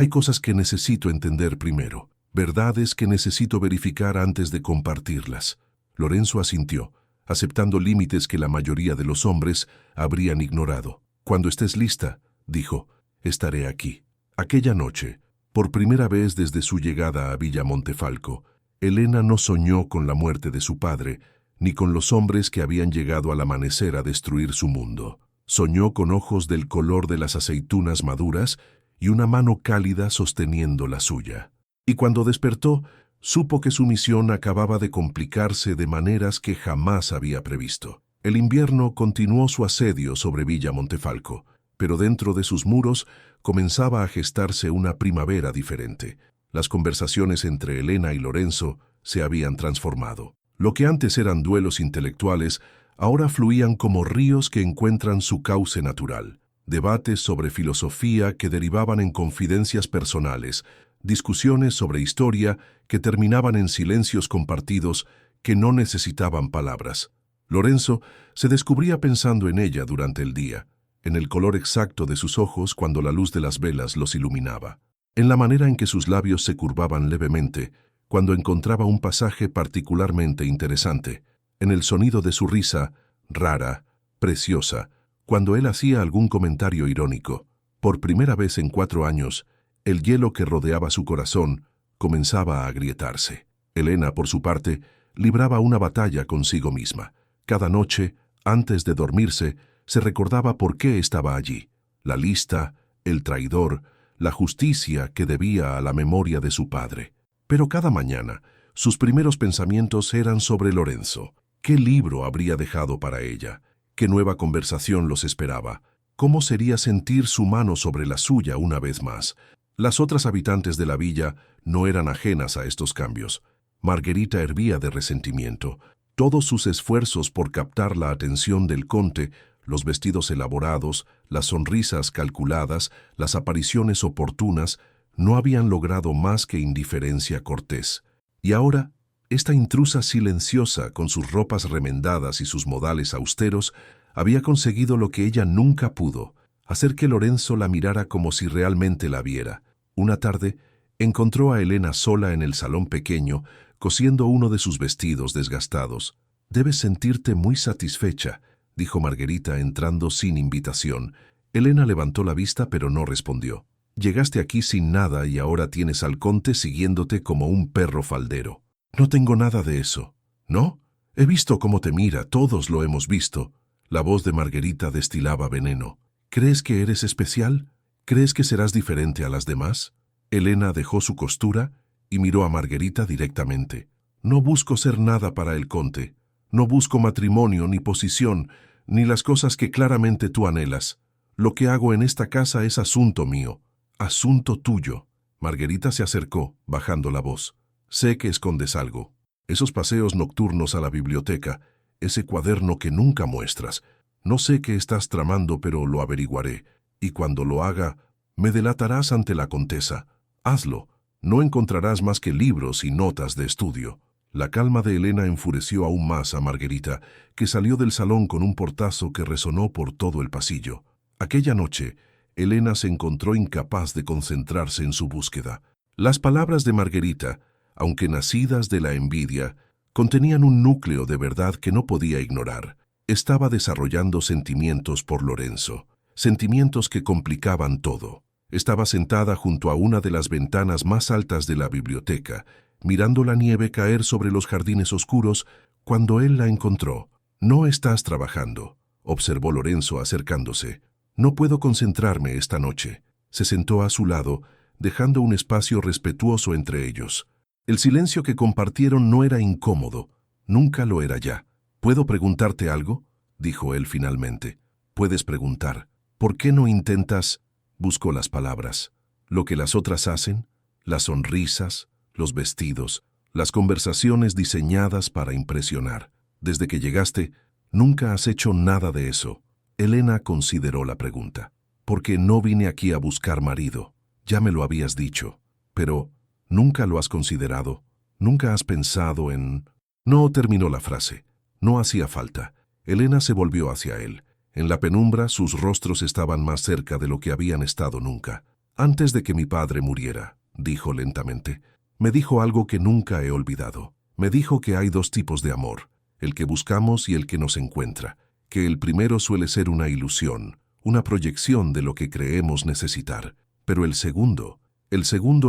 Speaker 2: cosas que necesito entender primero, verdades que necesito verificar antes de compartirlas. Lorenzo asintió, aceptando límites que la mayoría de los hombres habrían ignorado. Cuando estés lista, dijo, estaré aquí. Aquella noche, por primera vez desde su llegada a Villa Montefalco, Elena no soñó con la muerte de su padre, ni con los hombres que habían llegado al amanecer a destruir su mundo. Soñó con ojos del color de las aceitunas maduras y una mano cálida sosteniendo la suya. Y cuando despertó, supo que su misión acababa de complicarse de maneras que jamás había previsto. El invierno continuó su asedio sobre Villa Montefalco, pero dentro de sus muros comenzaba a gestarse una primavera diferente. Las conversaciones entre Elena y Lorenzo se habían transformado. Lo que antes eran duelos intelectuales, ahora fluían como ríos que encuentran su cauce natural. Debates sobre filosofía que derivaban en confidencias personales, discusiones sobre historia que terminaban en silencios compartidos que no necesitaban palabras. Lorenzo se descubría pensando en ella durante el día, en el color exacto de sus ojos cuando la luz de las velas los iluminaba, en la manera en que sus labios se curvaban levemente cuando encontraba un pasaje particularmente interesante, en el sonido de su risa, rara, preciosa, cuando él hacía algún comentario irónico. Por primera vez en 4 años, el hielo que rodeaba su corazón comenzaba a agrietarse. Elena, por su parte, libraba una batalla consigo misma. Cada noche, antes de dormirse, se recordaba por qué estaba allí. La lista, el traidor, la justicia que debía a la memoria de su padre. Pero cada mañana, sus primeros pensamientos eran sobre Lorenzo. ¿Qué libro habría dejado para ella? ¿Qué nueva conversación los esperaba? ¿Cómo sería sentir su mano sobre la suya una vez más? Las otras habitantes de la villa no eran ajenas a estos cambios. Margarita hervía de resentimiento. Todos sus esfuerzos por captar la atención del conde los vestidos elaborados, las sonrisas calculadas, las apariciones oportunas, no habían logrado más que indiferencia cortés. Y ahora, esta intrusa silenciosa, con sus ropas remendadas y sus modales austeros, había conseguido lo que ella nunca pudo, hacer que Lorenzo la mirara como si realmente la viera. Una tarde, encontró a Elena sola en el salón pequeño, cosiendo uno de sus vestidos desgastados. «Debes sentirte muy satisfecha», dijo Margarita entrando sin invitación. Elena levantó la vista pero no respondió. «Llegaste aquí sin nada y ahora tienes al conde siguiéndote como un perro faldero». «No tengo nada de eso». «¿No? He visto cómo te mira, todos lo hemos visto». La voz de Margarita destilaba veneno. «¿Crees que eres especial? ¿Crees que serás diferente a las demás?» Elena dejó su costura y miró a Margarita directamente. «No busco ser nada para el conde. No busco matrimonio, ni posición, ni las cosas que claramente tú anhelas. Lo que hago en esta casa es asunto mío, asunto tuyo». Margarita se acercó, bajando la voz. «Sé que escondes algo. Esos paseos nocturnos a la biblioteca, ese cuaderno que nunca muestras. No sé qué estás tramando, pero lo averiguaré. Y cuando lo haga, me delatarás ante la condesa. Hazlo. No encontrarás más que libros y notas de estudio». La calma de Elena enfureció aún más a Margarita, que salió del salón con un portazo que resonó por todo el pasillo. Aquella noche, Elena se encontró incapaz de concentrarse en su búsqueda. Las palabras de Margarita, aunque nacidas de la envidia, contenían un núcleo de verdad que no podía ignorar. Estaba desarrollando sentimientos por Lorenzo, sentimientos que complicaban todo. Estaba sentada junto a una de las ventanas más altas de la biblioteca, mirando la nieve caer sobre los jardines oscuros, cuando él la encontró. «No estás trabajando», observó Lorenzo acercándose. «No puedo concentrarme esta noche». Se sentó a su lado, dejando un espacio respetuoso entre ellos. El silencio que compartieron no era incómodo, nunca lo era ya. «¿Puedo preguntarte algo?», dijo él finalmente. «Puedes preguntar. ¿Por qué no intentas?» Buscó las palabras. «Lo que las otras hacen, las sonrisas, los vestidos, las conversaciones diseñadas para impresionar. Desde que llegaste, nunca has hecho nada de eso». Elena consideró la pregunta. «Porque no vine aquí a buscar marido. Ya me lo habías dicho. Pero, ¿nunca lo has considerado? ¿Nunca has pensado en...?» No terminó la frase. No hacía falta. Elena se volvió hacia él. En la penumbra, sus rostros estaban más cerca de lo que habían estado nunca. «Antes de que mi padre muriera», dijo lentamente, «me dijo algo que nunca he olvidado. Me dijo que hay dos tipos de amor, el que buscamos y el que nos encuentra, que el primero suele ser una ilusión, una proyección de lo que creemos necesitar, pero el segundo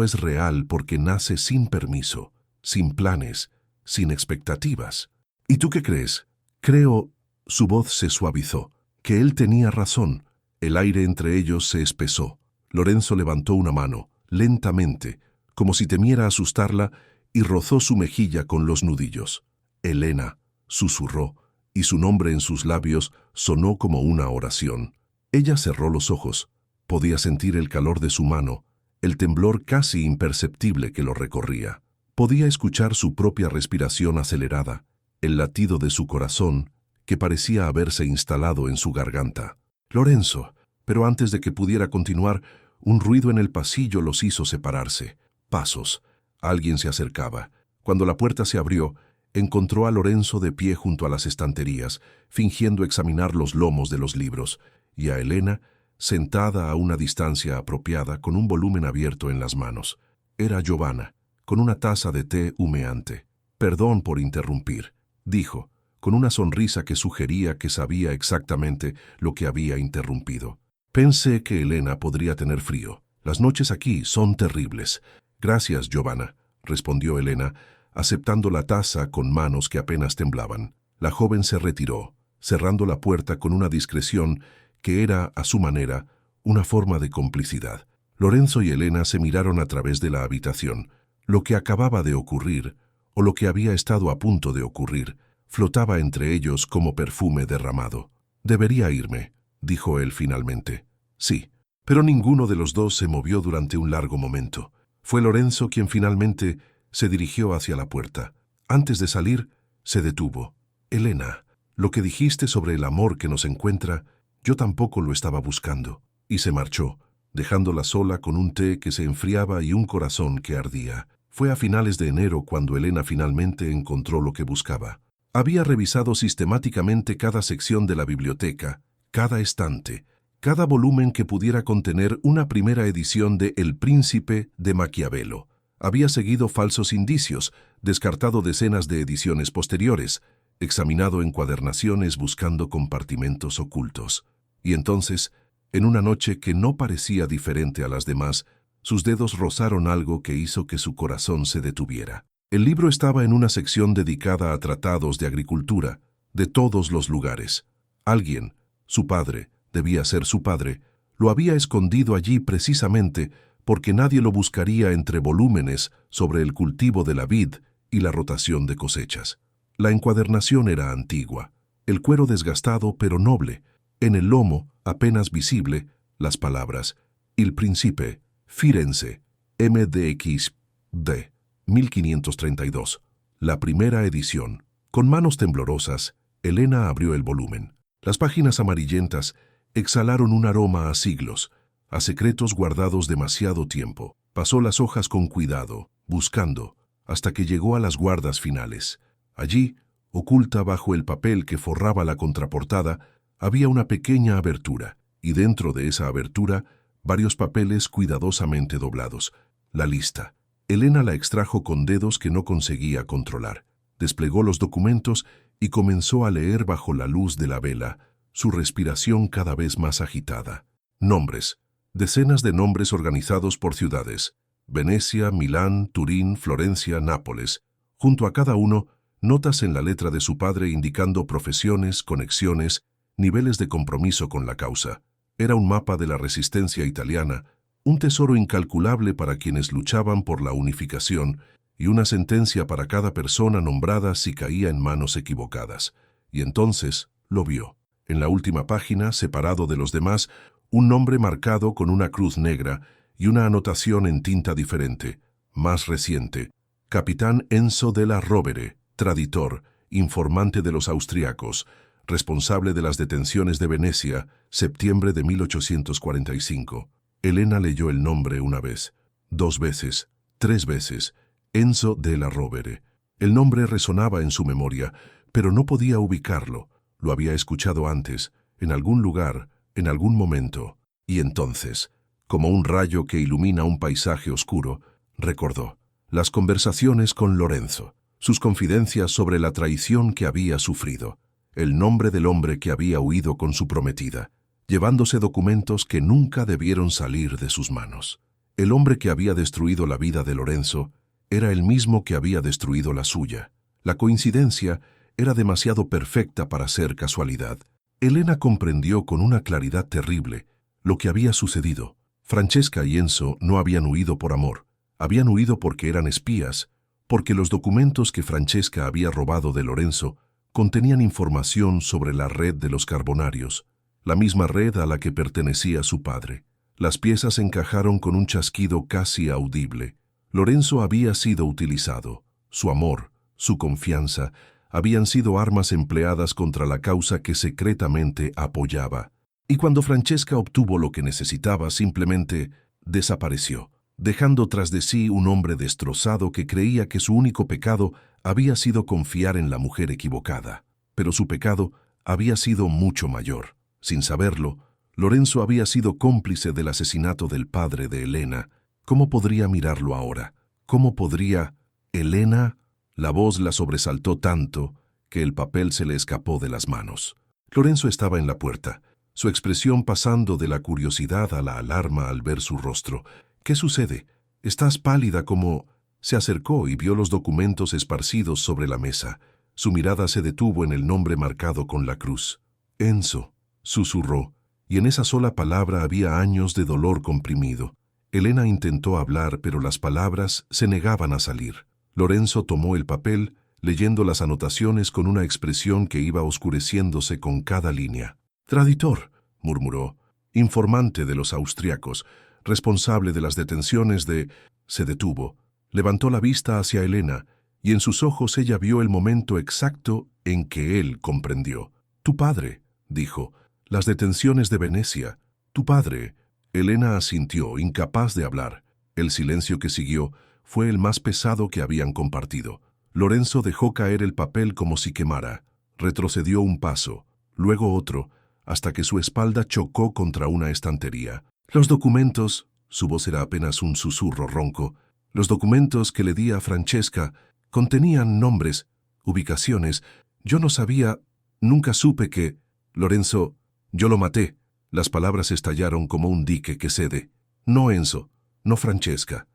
Speaker 2: es real porque nace sin permiso, sin planes, sin expectativas». «¿Y tú qué crees?» «Creo», su voz se suavizó, «que él tenía razón». El aire entre ellos se espesó. Lorenzo levantó una mano, lentamente, como si temiera asustarla, y rozó su mejilla con los nudillos. «Elena», susurró, y su nombre en sus labios sonó como una oración. Ella cerró los ojos. Podía sentir el calor de su mano, el temblor casi imperceptible que lo recorría. Podía escuchar su propia respiración acelerada, el latido de su corazón, que parecía haberse instalado en su garganta. «Lorenzo», pero antes de que pudiera continuar, un ruido en el pasillo los hizo separarse. Pasos. Alguien se acercaba. Cuando la puerta se abrió, encontró a Lorenzo de pie junto a las estanterías, fingiendo examinar los lomos de los libros, y a Elena, sentada a una distancia apropiada, con un volumen abierto en las manos. Era Giovanna, con una taza de té humeante. «Perdón por interrumpir», dijo, con una sonrisa que sugería que sabía exactamente lo que había interrumpido. «Pensé que Elena podría tener frío. Las noches aquí son terribles». «Gracias, Giovanna», respondió Elena, aceptando la taza con manos que apenas temblaban. La joven se retiró, cerrando la puerta con una discreción que era, a su manera, una forma de complicidad. Lorenzo y Elena se miraron a través de la habitación. Lo que acababa de ocurrir, o lo que había estado a punto de ocurrir, flotaba entre ellos como perfume derramado. «Debería irme», dijo él finalmente. «Sí». Pero ninguno de los dos se movió durante un largo momento. Fue Lorenzo quien finalmente se dirigió hacia la puerta. Antes de salir, se detuvo. «Elena». Lo que dijiste sobre el amor que nos encuentra, yo tampoco lo estaba buscando. Y se marchó, dejándola sola con un té que se enfriaba y un corazón que ardía. Fue a finales de enero cuando Elena finalmente encontró lo que buscaba. Había revisado sistemáticamente cada sección de la biblioteca, cada estante, cada volumen que pudiera contener una primera edición de El Príncipe de Maquiavelo. Había seguido falsos indicios, descartado decenas de ediciones posteriores, examinado encuadernaciones buscando compartimentos ocultos. Y entonces, en una noche que no parecía diferente a las demás, sus dedos rozaron algo que hizo que su corazón se detuviera. El libro estaba en una sección dedicada a tratados de agricultura, de todos los lugares. Alguien, su padre, debía ser su padre, lo había escondido allí precisamente porque nadie lo buscaría entre volúmenes sobre el cultivo de la vid y la rotación de cosechas. La encuadernación era antigua, el cuero desgastado pero noble, en el lomo, apenas visible, las palabras Il Principe, Firenze, MDXD, 1532. La primera edición. Con manos temblorosas, Elena abrió el volumen. Las páginas amarillentas exhalaron un aroma a siglos, a secretos guardados demasiado tiempo. Pasó las hojas con cuidado, buscando, hasta que llegó a las guardas finales. Allí, oculta bajo el papel que forraba la contraportada, había una pequeña abertura, y dentro de esa abertura, varios papeles cuidadosamente doblados. La lista. Elena la extrajo con dedos que no conseguía controlar. Desplegó los documentos y comenzó a leer bajo la luz de la vela, su respiración cada vez más agitada. Nombres. Decenas de nombres organizados por ciudades. Venecia, Milán, Turín, Florencia, Nápoles. Junto a cada uno, notas en la letra de su padre indicando profesiones, conexiones, niveles de compromiso con la causa. Era un mapa de la resistencia italiana, un tesoro incalculable para quienes luchaban por la unificación y una sentencia para cada persona nombrada si caía en manos equivocadas. Y entonces lo vio. En la última página, separado de los demás, un nombre marcado con una cruz negra y una anotación en tinta diferente, más reciente. Capitán Enzo della Rovere, traditor, informante de los austriacos, responsable de las detenciones de Venecia, septiembre de 1845. Elena leyó el nombre una vez, 2 veces, 3 veces, Enzo della Rovere. El nombre resonaba en su memoria, pero no podía ubicarlo. Lo había escuchado antes, en algún lugar, en algún momento. Y entonces, como un rayo que ilumina un paisaje oscuro, recordó las conversaciones con Lorenzo, sus confidencias sobre la traición que había sufrido, el nombre del hombre que había huido con su prometida, llevándose documentos que nunca debieron salir de sus manos. El hombre que había destruido la vida de Lorenzo era el mismo que había destruido la suya. La coincidencia era demasiado perfecta para ser casualidad. Elena comprendió con una claridad terrible lo que había sucedido. Francesca y Enzo no habían huido por amor, habían huido porque eran espías, porque los documentos que Francesca había robado de Lorenzo contenían información sobre la red de los Carbonarios, la misma red a la que pertenecía su padre. Las piezas encajaron con un chasquido casi audible. Lorenzo había sido utilizado. Su amor, su confianza, habían sido armas empleadas contra la causa que secretamente apoyaba. Y cuando Francesca obtuvo lo que necesitaba, simplemente desapareció, dejando tras de sí un hombre destrozado que creía que su único pecado había sido confiar en la mujer equivocada. Pero su pecado había sido mucho mayor. Sin saberlo, Lorenzo había sido cómplice del asesinato del padre de Elena. ¿Cómo podría mirarlo ahora? ¿Cómo podría? ¿Elena? La voz la sobresaltó tanto que el papel se le escapó de las manos. Lorenzo estaba en la puerta, su expresión pasando de la curiosidad a la alarma al ver su rostro. ¿Qué sucede? Estás pálida como... Se acercó y vio los documentos esparcidos sobre la mesa. Su mirada se detuvo en el nombre marcado con la cruz. Enzo, susurró, y en esa sola palabra había años de dolor comprimido. Elena intentó hablar, pero las palabras se negaban a salir. Lorenzo tomó el papel, leyendo las anotaciones con una expresión que iba oscureciéndose con cada línea. «Traditor», murmuró, «informante de los austriacos, responsable de las detenciones de...». Se detuvo, levantó la vista hacia Elena, y en sus ojos ella vio el momento exacto en que él comprendió. «Tu padre», dijo, «las detenciones de Venecia. Tu padre». Elena asintió, incapaz de hablar. El silencio que siguió fue el más pesado que habían compartido. Lorenzo dejó caer el papel como si quemara. Retrocedió un paso, luego otro, hasta que su espalda chocó contra una estantería. «Los documentos», su voz era apenas un susurro ronco, «los documentos que le di a Francesca contenían nombres, ubicaciones. Yo no sabía, nunca supe que... Lorenzo, yo lo maté». Las palabras estallaron como un dique que cede. «No, Enzo, no Francesca.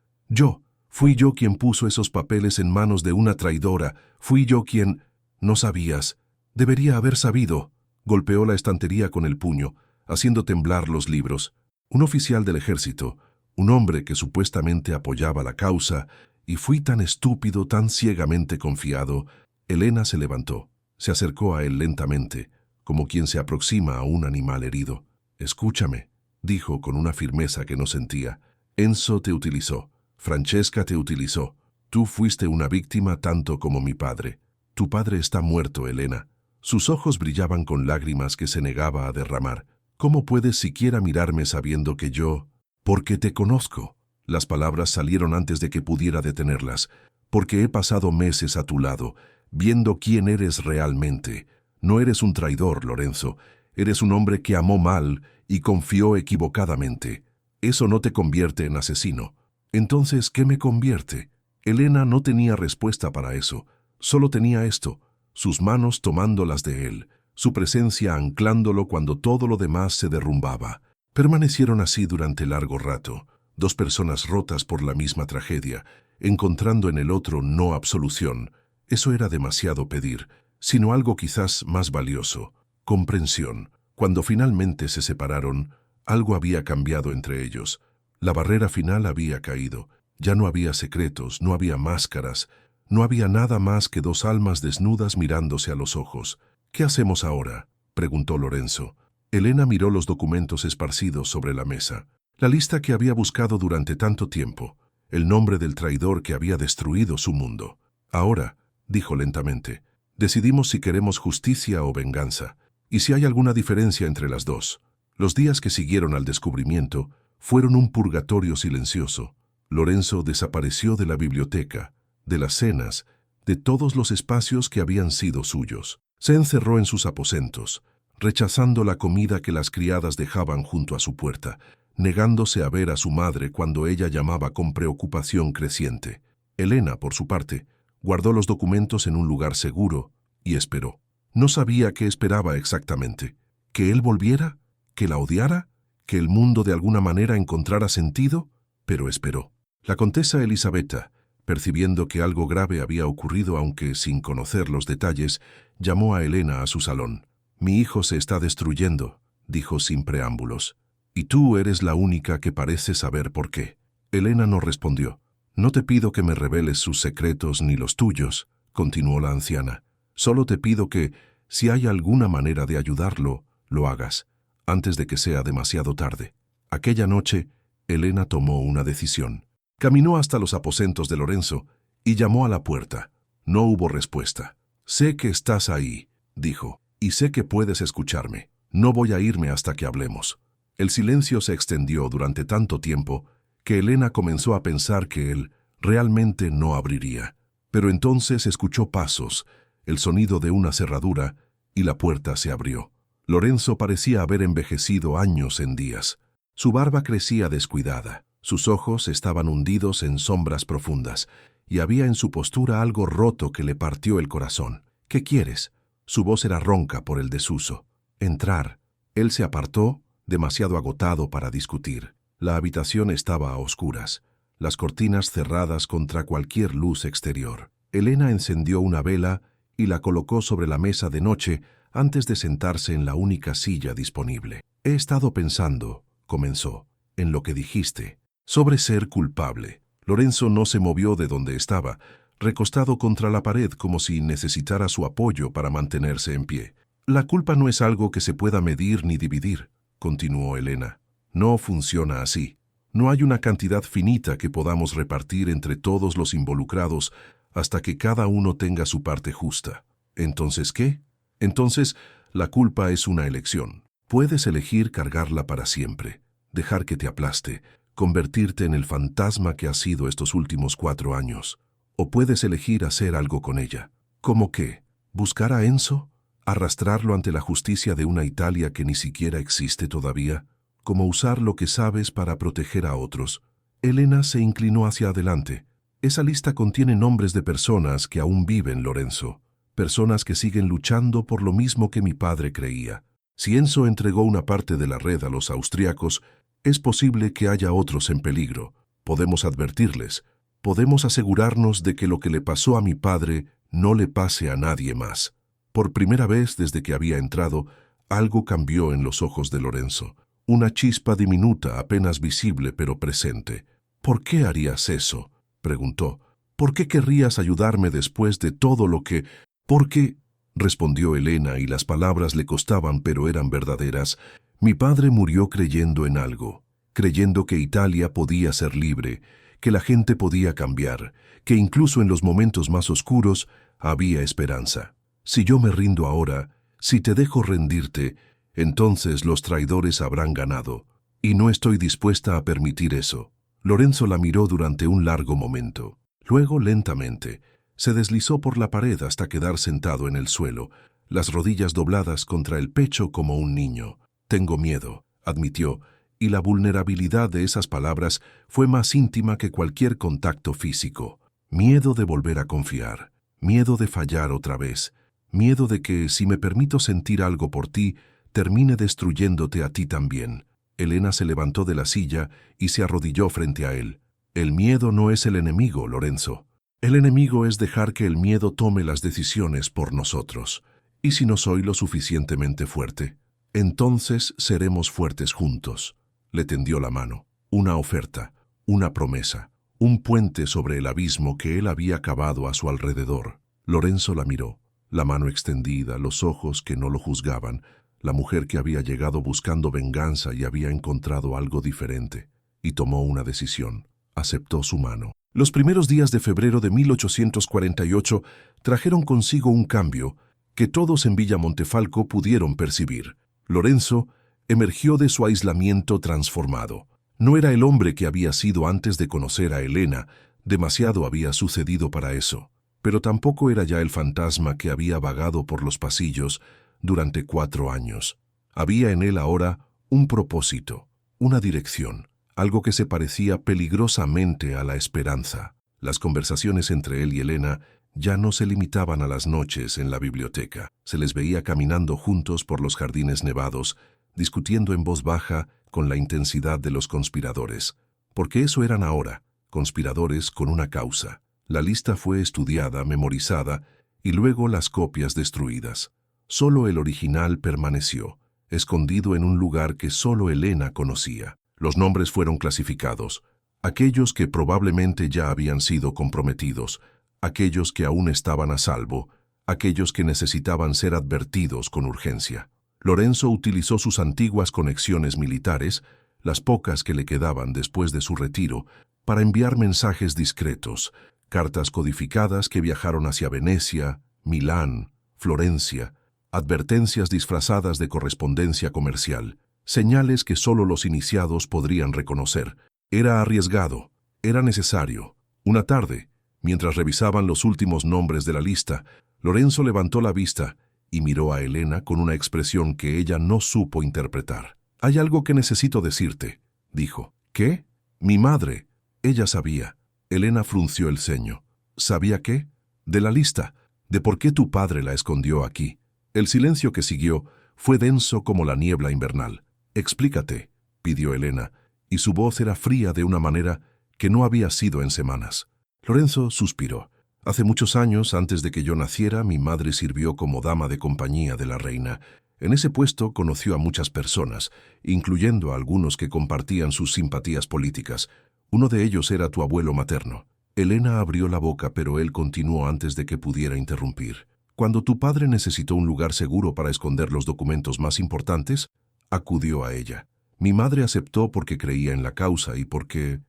Speaker 2: Fui yo quien puso esos papeles en manos de una traidora. Fui yo quien... No sabías. Debería haber sabido». Golpeó la estantería con el puño, haciendo temblar los libros. Un oficial del ejército, un hombre que supuestamente apoyaba la causa, y fui tan estúpido, tan ciegamente confiado. Elena se levantó, se acercó a él lentamente, como quien se aproxima a un animal herido. «Escúchame», dijo con una firmeza que no sentía. «Enzo te utilizó. Francesca te utilizó. Tú fuiste una víctima tanto como mi padre. Tu padre está muerto, Elena». Sus ojos brillaban con lágrimas que se negaba a derramar. «¿Cómo puedes siquiera mirarme sabiendo que yo...?» «Porque te conozco». Las palabras salieron antes de que pudiera detenerlas. «Porque he pasado meses a tu lado, viendo quién eres realmente. No eres un traidor, Lorenzo. Eres un hombre que amó mal y confió equivocadamente. Eso no te convierte en asesino». «Entonces, ¿qué me convierte?» Elena no tenía respuesta para eso. Solo tenía esto, sus manos tomando las de él, su presencia anclándolo cuando todo lo demás se derrumbaba. Permanecieron así durante largo rato, dos personas rotas por la misma tragedia, encontrando en el otro no absolución. Eso era demasiado pedir, sino algo quizás más valioso, comprensión. Cuando finalmente se separaron, algo había cambiado entre ellos. La barrera final había caído. Ya no había secretos, no había máscaras, no había nada más que dos almas desnudas mirándose a los ojos. «¿Qué hacemos ahora?», preguntó Lorenzo. Elena miró los documentos esparcidos sobre la mesa. La lista que había buscado durante tanto tiempo, el nombre del traidor que había destruido su mundo. «Ahora», dijo lentamente, «decidimos si queremos justicia o venganza, y si hay alguna diferencia entre las dos». Los días que siguieron al descubrimiento fueron un purgatorio silencioso. Lorenzo desapareció de la biblioteca, de las cenas, de todos los espacios que habían sido suyos. Se encerró en sus aposentos, rechazando la comida que las criadas dejaban junto a su puerta, negándose a ver a su madre cuando ella llamaba con preocupación creciente. Elena, por su parte, guardó los documentos en un lugar seguro y esperó. No sabía qué esperaba exactamente. ¿Que él volviera? ¿Que la odiara? ¿Que el mundo de alguna manera encontrara sentido? Pero esperó. La condesa Elisabetta, percibiendo que algo grave había ocurrido aunque sin conocer los detalles, llamó a Elena a su salón. «Mi hijo se está destruyendo», dijo sin preámbulos. «Y tú eres la única que parece saber por qué». Elena no respondió. «No te pido que me reveles sus secretos ni los tuyos», continuó la anciana. «Solo te pido que, si hay alguna manera de ayudarlo, lo hagas, antes de que sea demasiado tarde». Aquella noche, Elena tomó una decisión. Caminó hasta los aposentos de Lorenzo y llamó a la puerta. No hubo respuesta. «Sé que estás ahí», dijo, «y sé que puedes escucharme. No voy a irme hasta que hablemos». El silencio se extendió durante tanto tiempo que Elena comenzó a pensar que él realmente no abriría. Pero entonces escuchó pasos, el sonido de una cerradura, y la puerta se abrió. Lorenzo parecía haber envejecido años en días. Su barba crecía descuidada. Sus ojos estaban hundidos en sombras profundas, y había en su postura algo roto que le partió el corazón. «¿Qué quieres?». Su voz era ronca por el desuso. «Entrar». Él se apartó, demasiado agotado para discutir. La habitación estaba a oscuras, las cortinas cerradas contra cualquier luz exterior. Elena encendió una vela y la colocó sobre la mesa de noche antes de sentarse en la única silla disponible. «He estado pensando», comenzó, «en lo que dijiste, sobre ser culpable». Lorenzo no se movió de donde estaba, recostado contra la pared como si necesitara su apoyo para mantenerse en pie. «La culpa no es algo que se pueda medir ni dividir», continuó Elena. «No funciona así. No hay una cantidad finita que podamos repartir entre todos los involucrados hasta que cada uno tenga su parte justa. ¿Entonces qué? Entonces, la culpa es una elección. Puedes elegir cargarla para siempre, dejar que te aplaste, convertirte en el fantasma que has sido estos últimos 4 años. O puedes elegir hacer algo con ella. ¿Cómo qué? ¿Buscar a Enzo? ¿Arrastrarlo ante la justicia de una Italia que ni siquiera existe todavía? ¿Cómo usar lo que sabes para proteger a otros? Elena se inclinó hacia adelante. Esa lista contiene nombres de personas que aún viven, Lorenzo. Personas que siguen luchando por lo mismo que mi padre creía. Si Enzo entregó una parte de la red a los austriacos, es posible que haya otros en peligro. Podemos advertirles. Podemos asegurarnos de que lo que le pasó a mi padre no le pase a nadie más. Por primera vez desde que había entrado, algo cambió en los ojos de Lorenzo. Una chispa diminuta, apenas visible pero presente. ¿Por qué harías eso?, preguntó. ¿Por qué querrías ayudarme después de todo lo que...? ¿Por qué?, respondió Elena, y las palabras le costaban pero eran verdaderas. Mi padre murió creyendo en algo, creyendo que Italia podía ser libre, que la gente podía cambiar, que incluso en los momentos más oscuros había esperanza. Si yo me rindo ahora, si te dejo rendirte, entonces los traidores habrán ganado, y no estoy dispuesta a permitir eso. Lorenzo la miró durante un largo momento. Luego, lentamente, se deslizó por la pared hasta quedar sentado en el suelo, las rodillas dobladas contra el pecho como un niño. Tengo miedo, admitió, y la vulnerabilidad de esas palabras fue más íntima que cualquier contacto físico. Miedo de volver a confiar, miedo de fallar otra vez, miedo de que, si me permito sentir algo por ti, termine destruyéndote a ti también. Elena se levantó de la silla y se arrodilló frente a él. El miedo no es el enemigo, Lorenzo. El enemigo es dejar que el miedo tome las decisiones por nosotros. ¿Y si no soy lo suficientemente fuerte? Entonces seremos fuertes juntos. Le tendió la mano. Una oferta, una promesa, un puente sobre el abismo que él había cavado a su alrededor. Lorenzo la miró, la mano extendida, los ojos que no lo juzgaban, la mujer que había llegado buscando venganza y había encontrado algo diferente, y tomó una decisión. Aceptó su mano. Los primeros días de febrero de 1848 trajeron consigo un cambio que todos en Villa Montefalco pudieron percibir. Lorenzo emergió de su aislamiento transformado. No era el hombre que había sido antes de conocer a Elena, demasiado había sucedido para eso, pero tampoco era ya el fantasma que había vagado por los pasillos durante 4 años. Había en él ahora un propósito, una dirección, algo que se parecía peligrosamente a la esperanza. Las conversaciones entre él y Elena ya no se limitaban a las noches en la biblioteca. Se les veía caminando juntos por los jardines nevados, discutiendo en voz baja con la intensidad de los conspiradores. Porque eso eran ahora, conspiradores con una causa. La lista fue estudiada, memorizada, y luego las copias destruidas. Solo el original permaneció, escondido en un lugar que solo Elena conocía. Los nombres fueron clasificados, aquellos que probablemente ya habían sido comprometidos, aquellos que aún estaban a salvo, aquellos que necesitaban ser advertidos con urgencia. Lorenzo utilizó sus antiguas conexiones militares, las pocas que le quedaban después de su retiro, para enviar mensajes discretos, cartas codificadas que viajaron hacia Venecia, Milán, Florencia, advertencias disfrazadas de correspondencia comercial, señales que solo los iniciados podrían reconocer. Era arriesgado, era necesario. Una tarde, mientras revisaban los últimos nombres de la lista, Lorenzo levantó la vista y miró a Elena con una expresión que ella no supo interpretar. «Hay algo que necesito decirte», dijo. «¿Qué?» «Mi madre». Ella sabía. Elena frunció el ceño. ¿Sabía qué? De la lista, de por qué tu padre la escondió aquí. El silencio que siguió fue denso como la niebla invernal. «Explícate», pidió Elena, y su voz era fría de una manera que no había sido en semanas. Lorenzo suspiró. «Hace muchos años, antes de que yo naciera, mi madre sirvió como dama de compañía de la reina. En ese puesto conoció a muchas personas, incluyendo a algunos que compartían sus simpatías políticas. Uno de ellos era tu abuelo materno». Elena abrió la boca, pero él continuó antes de que pudiera interrumpir. «Cuando tu padre necesitó un lugar seguro para esconder los documentos más importantes, acudió a ella. Mi madre aceptó porque creía en la causa y porque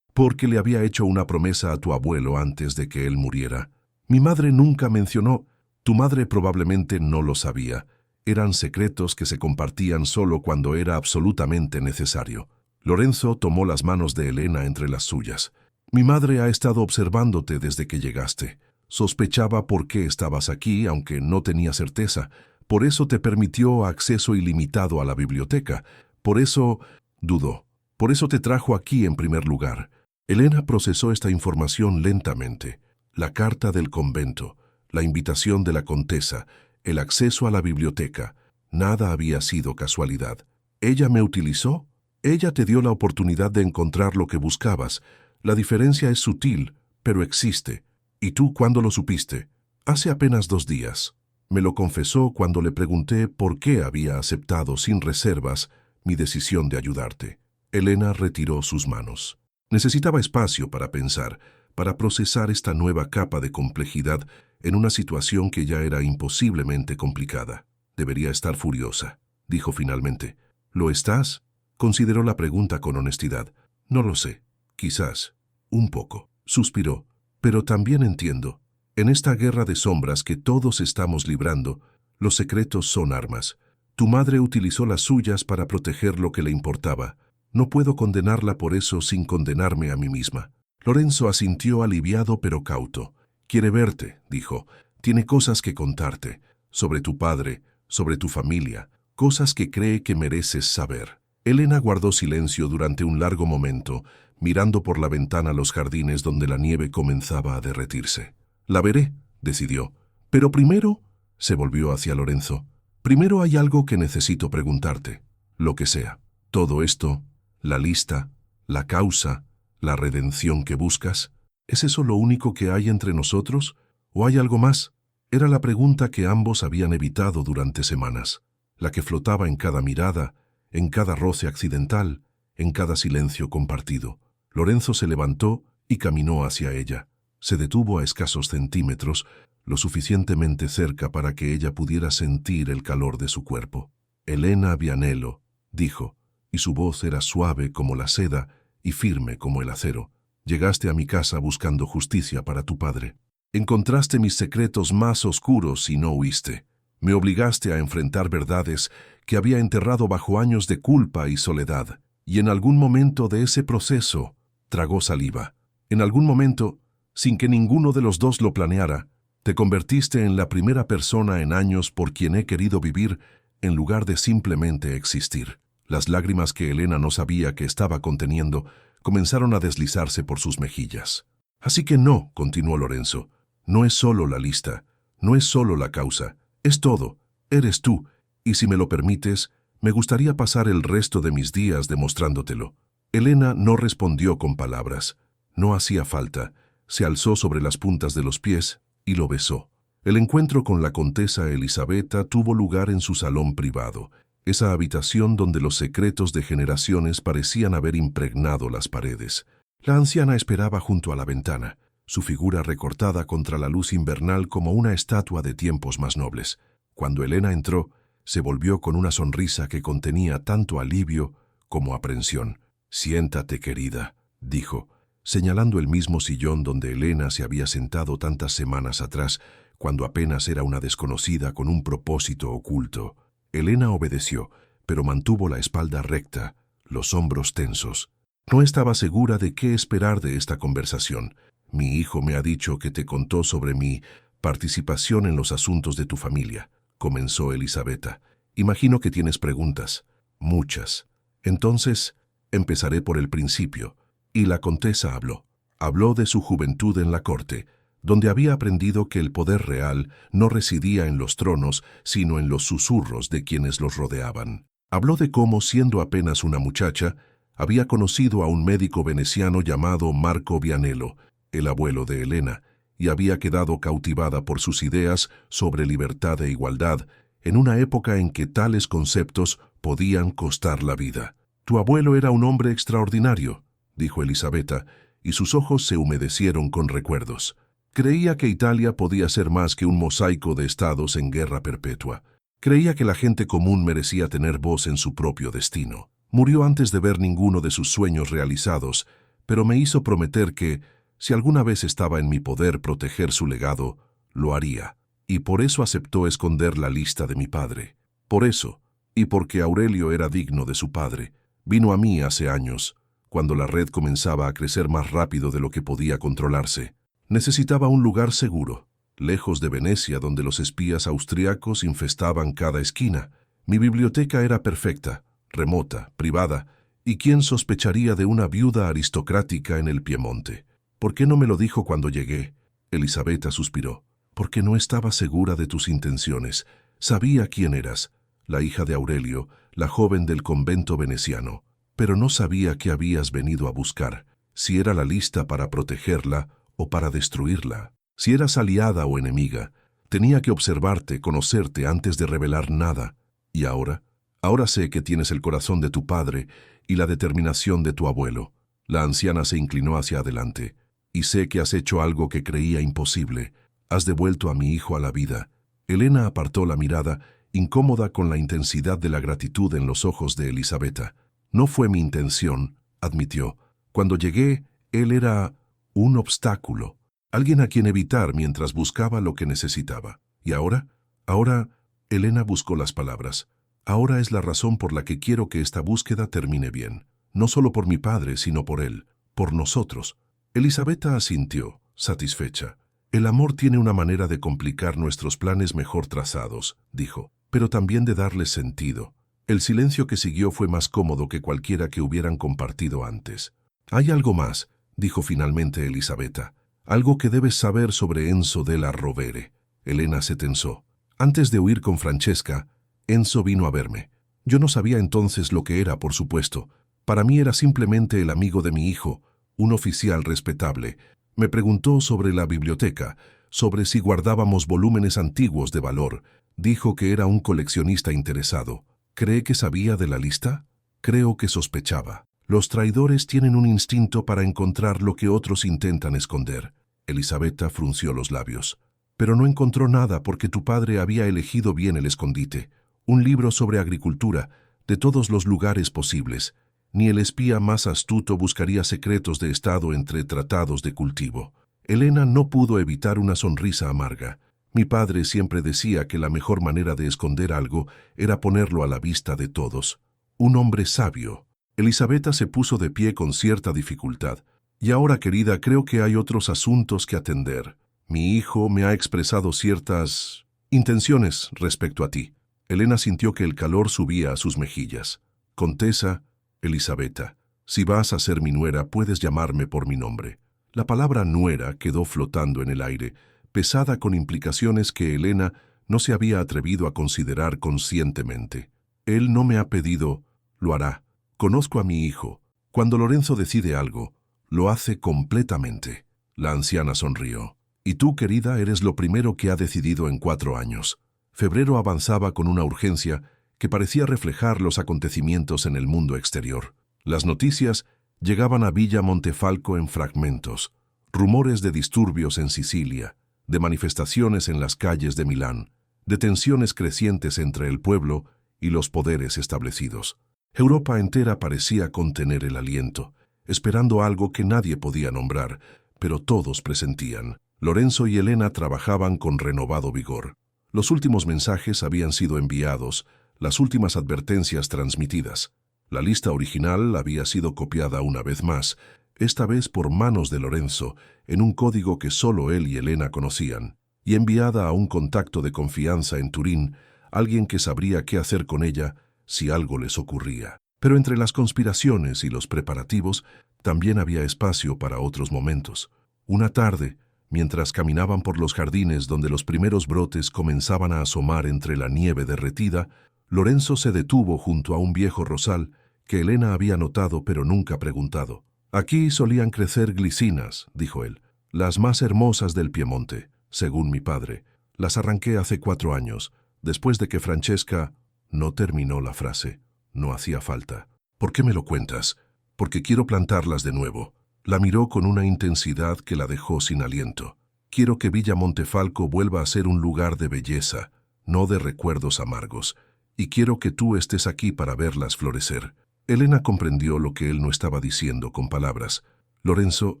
Speaker 2: le había hecho una promesa a tu abuelo antes de que él muriera. Mi madre nunca mencionó». Tu madre probablemente no lo sabía. Eran secretos que se compartían solo cuando era absolutamente necesario. Lorenzo tomó las manos de Elena entre las suyas. Mi madre ha estado observándote desde que llegaste. Sospechaba por qué estabas aquí, aunque no tenía certeza. Por eso te permitió acceso ilimitado a la biblioteca. Por eso dudó. Por eso te trajo aquí en primer lugar. Elena procesó esta información lentamente. La carta del convento, la invitación de la contesa, el acceso a la biblioteca. Nada había sido casualidad. Ella me utilizó. Ella te dio la oportunidad de encontrar lo que buscabas. La diferencia es sutil, pero existe. ¿Y tú cuándo lo supiste? Hace apenas 2 días. Me lo confesó cuando le pregunté por qué había aceptado sin reservas mi decisión de ayudarte. Elena retiró sus manos. Necesitaba espacio para pensar, para procesar esta nueva capa de complejidad en una situación que ya era imposiblemente complicada. Debería estar furiosa, dijo finalmente. ¿Lo estás? Consideró la pregunta con honestidad. No lo sé. Quizás. Un poco. Suspiró. Pero también entiendo. En esta guerra de sombras que todos estamos librando, los secretos son armas. Tu madre utilizó las suyas para proteger lo que le importaba. No puedo condenarla por eso sin condenarme a mí misma. Lorenzo asintió aliviado pero cauto. Quiere verte, dijo. Tiene cosas que contarte. Sobre tu padre, sobre tu familia. Cosas que cree que mereces saber. Elena guardó silencio durante un largo momento, mirando por la ventana los jardines donde la nieve comenzaba a derretirse. La veré, decidió. Pero primero, se volvió hacia Lorenzo. Primero hay algo que necesito preguntarte. Lo que sea. Todo esto, la lista, la causa, la redención que buscas, ¿es eso lo único que hay entre nosotros? ¿O hay algo más? Era la pregunta que ambos habían evitado durante semanas. La que flotaba en cada mirada, en cada roce accidental, en cada silencio compartido. Lorenzo se levantó y caminó hacia ella. Se detuvo a escasos centímetros, lo suficientemente cerca para que ella pudiera sentir el calor de su cuerpo. Elena Vianello, dijo, y su voz era suave como la seda y firme como el acero. Llegaste a mi casa buscando justicia para tu padre. Encontraste mis secretos más oscuros y no huiste. Me obligaste a enfrentar verdades que había enterrado bajo años de culpa y soledad. Y en algún momento de ese proceso, tragó saliva. En algún momento, sin que ninguno de los dos lo planeara, te convertiste en la primera persona en años por quien he querido vivir en lugar de simplemente existir. Las lágrimas que Elena no sabía que estaba conteniendo comenzaron a deslizarse por sus mejillas. Así que no, continuó Lorenzo, no es solo la lista, no es solo la causa, es todo, eres tú, y si me lo permites, me gustaría pasar el resto de mis días demostrándotelo. Elena no respondió con palabras. No hacía falta. Se alzó sobre las puntas de los pies y lo besó. El encuentro con la contesa Elisabetta tuvo lugar en su salón privado, esa habitación donde los secretos de generaciones parecían haber impregnado las paredes. La anciana esperaba junto a la ventana, su figura recortada contra la luz invernal como una estatua de tiempos más nobles. Cuando Elena entró, se volvió con una sonrisa que contenía tanto alivio como aprensión. «Siéntate, querida», dijo, señalando el mismo sillón donde Elena se había sentado tantas semanas atrás, cuando apenas era una desconocida con un propósito oculto. Elena obedeció, pero mantuvo la espalda recta, los hombros tensos. No estaba segura de qué esperar de esta conversación. «Mi hijo me ha dicho que te contó sobre mi participación en los asuntos de tu familia», comenzó Elisabetta. «Imagino que tienes preguntas». «Muchas. Entonces, empezaré por el principio». Y la contesa habló. Habló de su juventud en la corte, donde había aprendido que el poder real no residía en los tronos, sino en los susurros de quienes los rodeaban. Habló de cómo, siendo apenas una muchacha, había conocido a un médico veneciano llamado Marco Vianello, el abuelo de Elena, y había quedado cautivada por sus ideas sobre libertad e igualdad, en una época en que tales conceptos podían costar la vida. «Tu abuelo era un hombre extraordinario», dijo Elisabetta, y sus ojos se humedecieron con recuerdos. Creía que Italia podía ser más que un mosaico de estados en guerra perpetua. Creía que la gente común merecía tener voz en su propio destino. Murió antes de ver ninguno de sus sueños realizados, pero me hizo prometer que, si alguna vez estaba en mi poder proteger su legado, lo haría. y por eso aceptó esconder la lista de mi padre. Por eso, y porque Aurelio era digno de su padre, vino a mí hace años, cuando la red comenzaba a crecer más rápido de lo que podía controlarse. Necesitaba un lugar seguro, lejos de Venecia, donde los espías austriacos infestaban cada esquina. Mi biblioteca era perfecta, remota, privada, y ¿quién sospecharía de una viuda aristocrática en el Piemonte? ¿Por qué no me lo dijo cuando llegué? Elisabetta suspiró. Porque no estaba segura de tus intenciones. Sabía quién eras, la hija de Aurelio, la joven del convento veneciano, pero no sabía qué habías venido a buscar, si era la lista para protegerla o para destruirla. Si eras aliada o enemiga, tenía que observarte, conocerte antes de revelar nada. ¿Y ahora? Ahora sé que tienes el corazón de tu padre y la determinación de tu abuelo. La anciana se inclinó hacia adelante. Y sé que has hecho algo que creía imposible. Has devuelto a mi hijo a la vida. Elena apartó la mirada, incómoda con la intensidad de la gratitud en los ojos de Elisabetta. No fue mi intención, admitió. Cuando llegué, él era un obstáculo, alguien a quien evitar mientras buscaba lo que necesitaba. ¿Y ahora? Ahora, Elena buscó las palabras. Ahora es la razón por la que quiero que esta búsqueda termine bien. No solo por mi padre, sino por él, por nosotros. Elisabetta asintió, satisfecha. El amor tiene una manera de complicar nuestros planes mejor trazados, dijo, pero también de darles sentido. El silencio que siguió fue más cómodo que cualquiera que hubieran compartido antes. Hay algo más, dijo finalmente Elisabetta. Algo que debes saber sobre Enzo della Rovere. Elena se tensó. Antes de huir con Francesca, Enzo vino a verme. Yo no sabía entonces lo que era, por supuesto. Para mí era simplemente el amigo de mi hijo, un oficial respetable. Me preguntó sobre la biblioteca, sobre si guardábamos volúmenes antiguos de valor. Dijo que era un coleccionista interesado. ¿Cree que sabía de la lista? Creo que sospechaba. Los traidores tienen un instinto para encontrar lo que otros intentan esconder. Elisabetta frunció los labios. Pero no encontró nada porque tu padre había elegido bien el escondite. Un libro sobre agricultura, de todos los lugares posibles. Ni el espía más astuto buscaría secretos de Estado entre tratados de cultivo. Elena no pudo evitar una sonrisa amarga. Mi padre siempre decía que la mejor manera de esconder algo era ponerlo a la vista de todos. Un hombre sabio. Elisabetta se puso de pie con cierta dificultad. Y ahora, querida, creo que hay otros asuntos que atender. Mi hijo me ha expresado ciertas intenciones respecto a ti. Elena sintió que el calor subía a sus mejillas. Contesa, Elisabetta, si vas a ser mi nuera, puedes llamarme por mi nombre. La palabra nuera quedó flotando en el aire, pesada con implicaciones que Elena no se había atrevido a considerar conscientemente. Él no me ha pedido, lo hará. Conozco a mi hijo. Cuando Lorenzo decide algo, lo hace completamente. La anciana sonrió. Y tú, querida, eres lo primero que ha decidido en 4 años. Febrero avanzaba con una urgencia que parecía reflejar los acontecimientos en el mundo exterior. Las noticias llegaban a Villa Montefalco en fragmentos. Rumores de disturbios en Sicilia, de manifestaciones en las calles de Milán, de tensiones crecientes entre el pueblo y los poderes establecidos. Europa entera parecía contener el aliento, esperando algo que nadie podía nombrar, pero todos presentían. Lorenzo y Elena trabajaban con renovado vigor. Los últimos mensajes habían sido enviados, las últimas advertencias transmitidas. La lista original había sido copiada una vez más, esta vez por manos de Lorenzo, en un código que solo él y Elena conocían, y enviada a un contacto de confianza en Turín, alguien que sabría qué hacer con ella si algo les ocurría. Pero entre las conspiraciones y los preparativos también había espacio para otros momentos. Una tarde, mientras caminaban por los jardines donde los primeros brotes comenzaban a asomar entre la nieve derretida, Lorenzo se detuvo junto a un viejo rosal que Elena había notado pero nunca preguntado. Aquí solían crecer glicinas, dijo él, las más hermosas del Piemonte, según mi padre. Las arranqué hace 4 años, después de que Francesca... No terminó la frase. No hacía falta. ¿Por qué me lo cuentas? Porque quiero plantarlas de nuevo. La miró con una intensidad que la dejó sin aliento. Quiero que Villa Montefalco vuelva a ser un lugar de belleza, no de recuerdos amargos. Y quiero que tú estés aquí para verlas florecer. Elena comprendió lo que él no estaba diciendo con palabras. Lorenzo,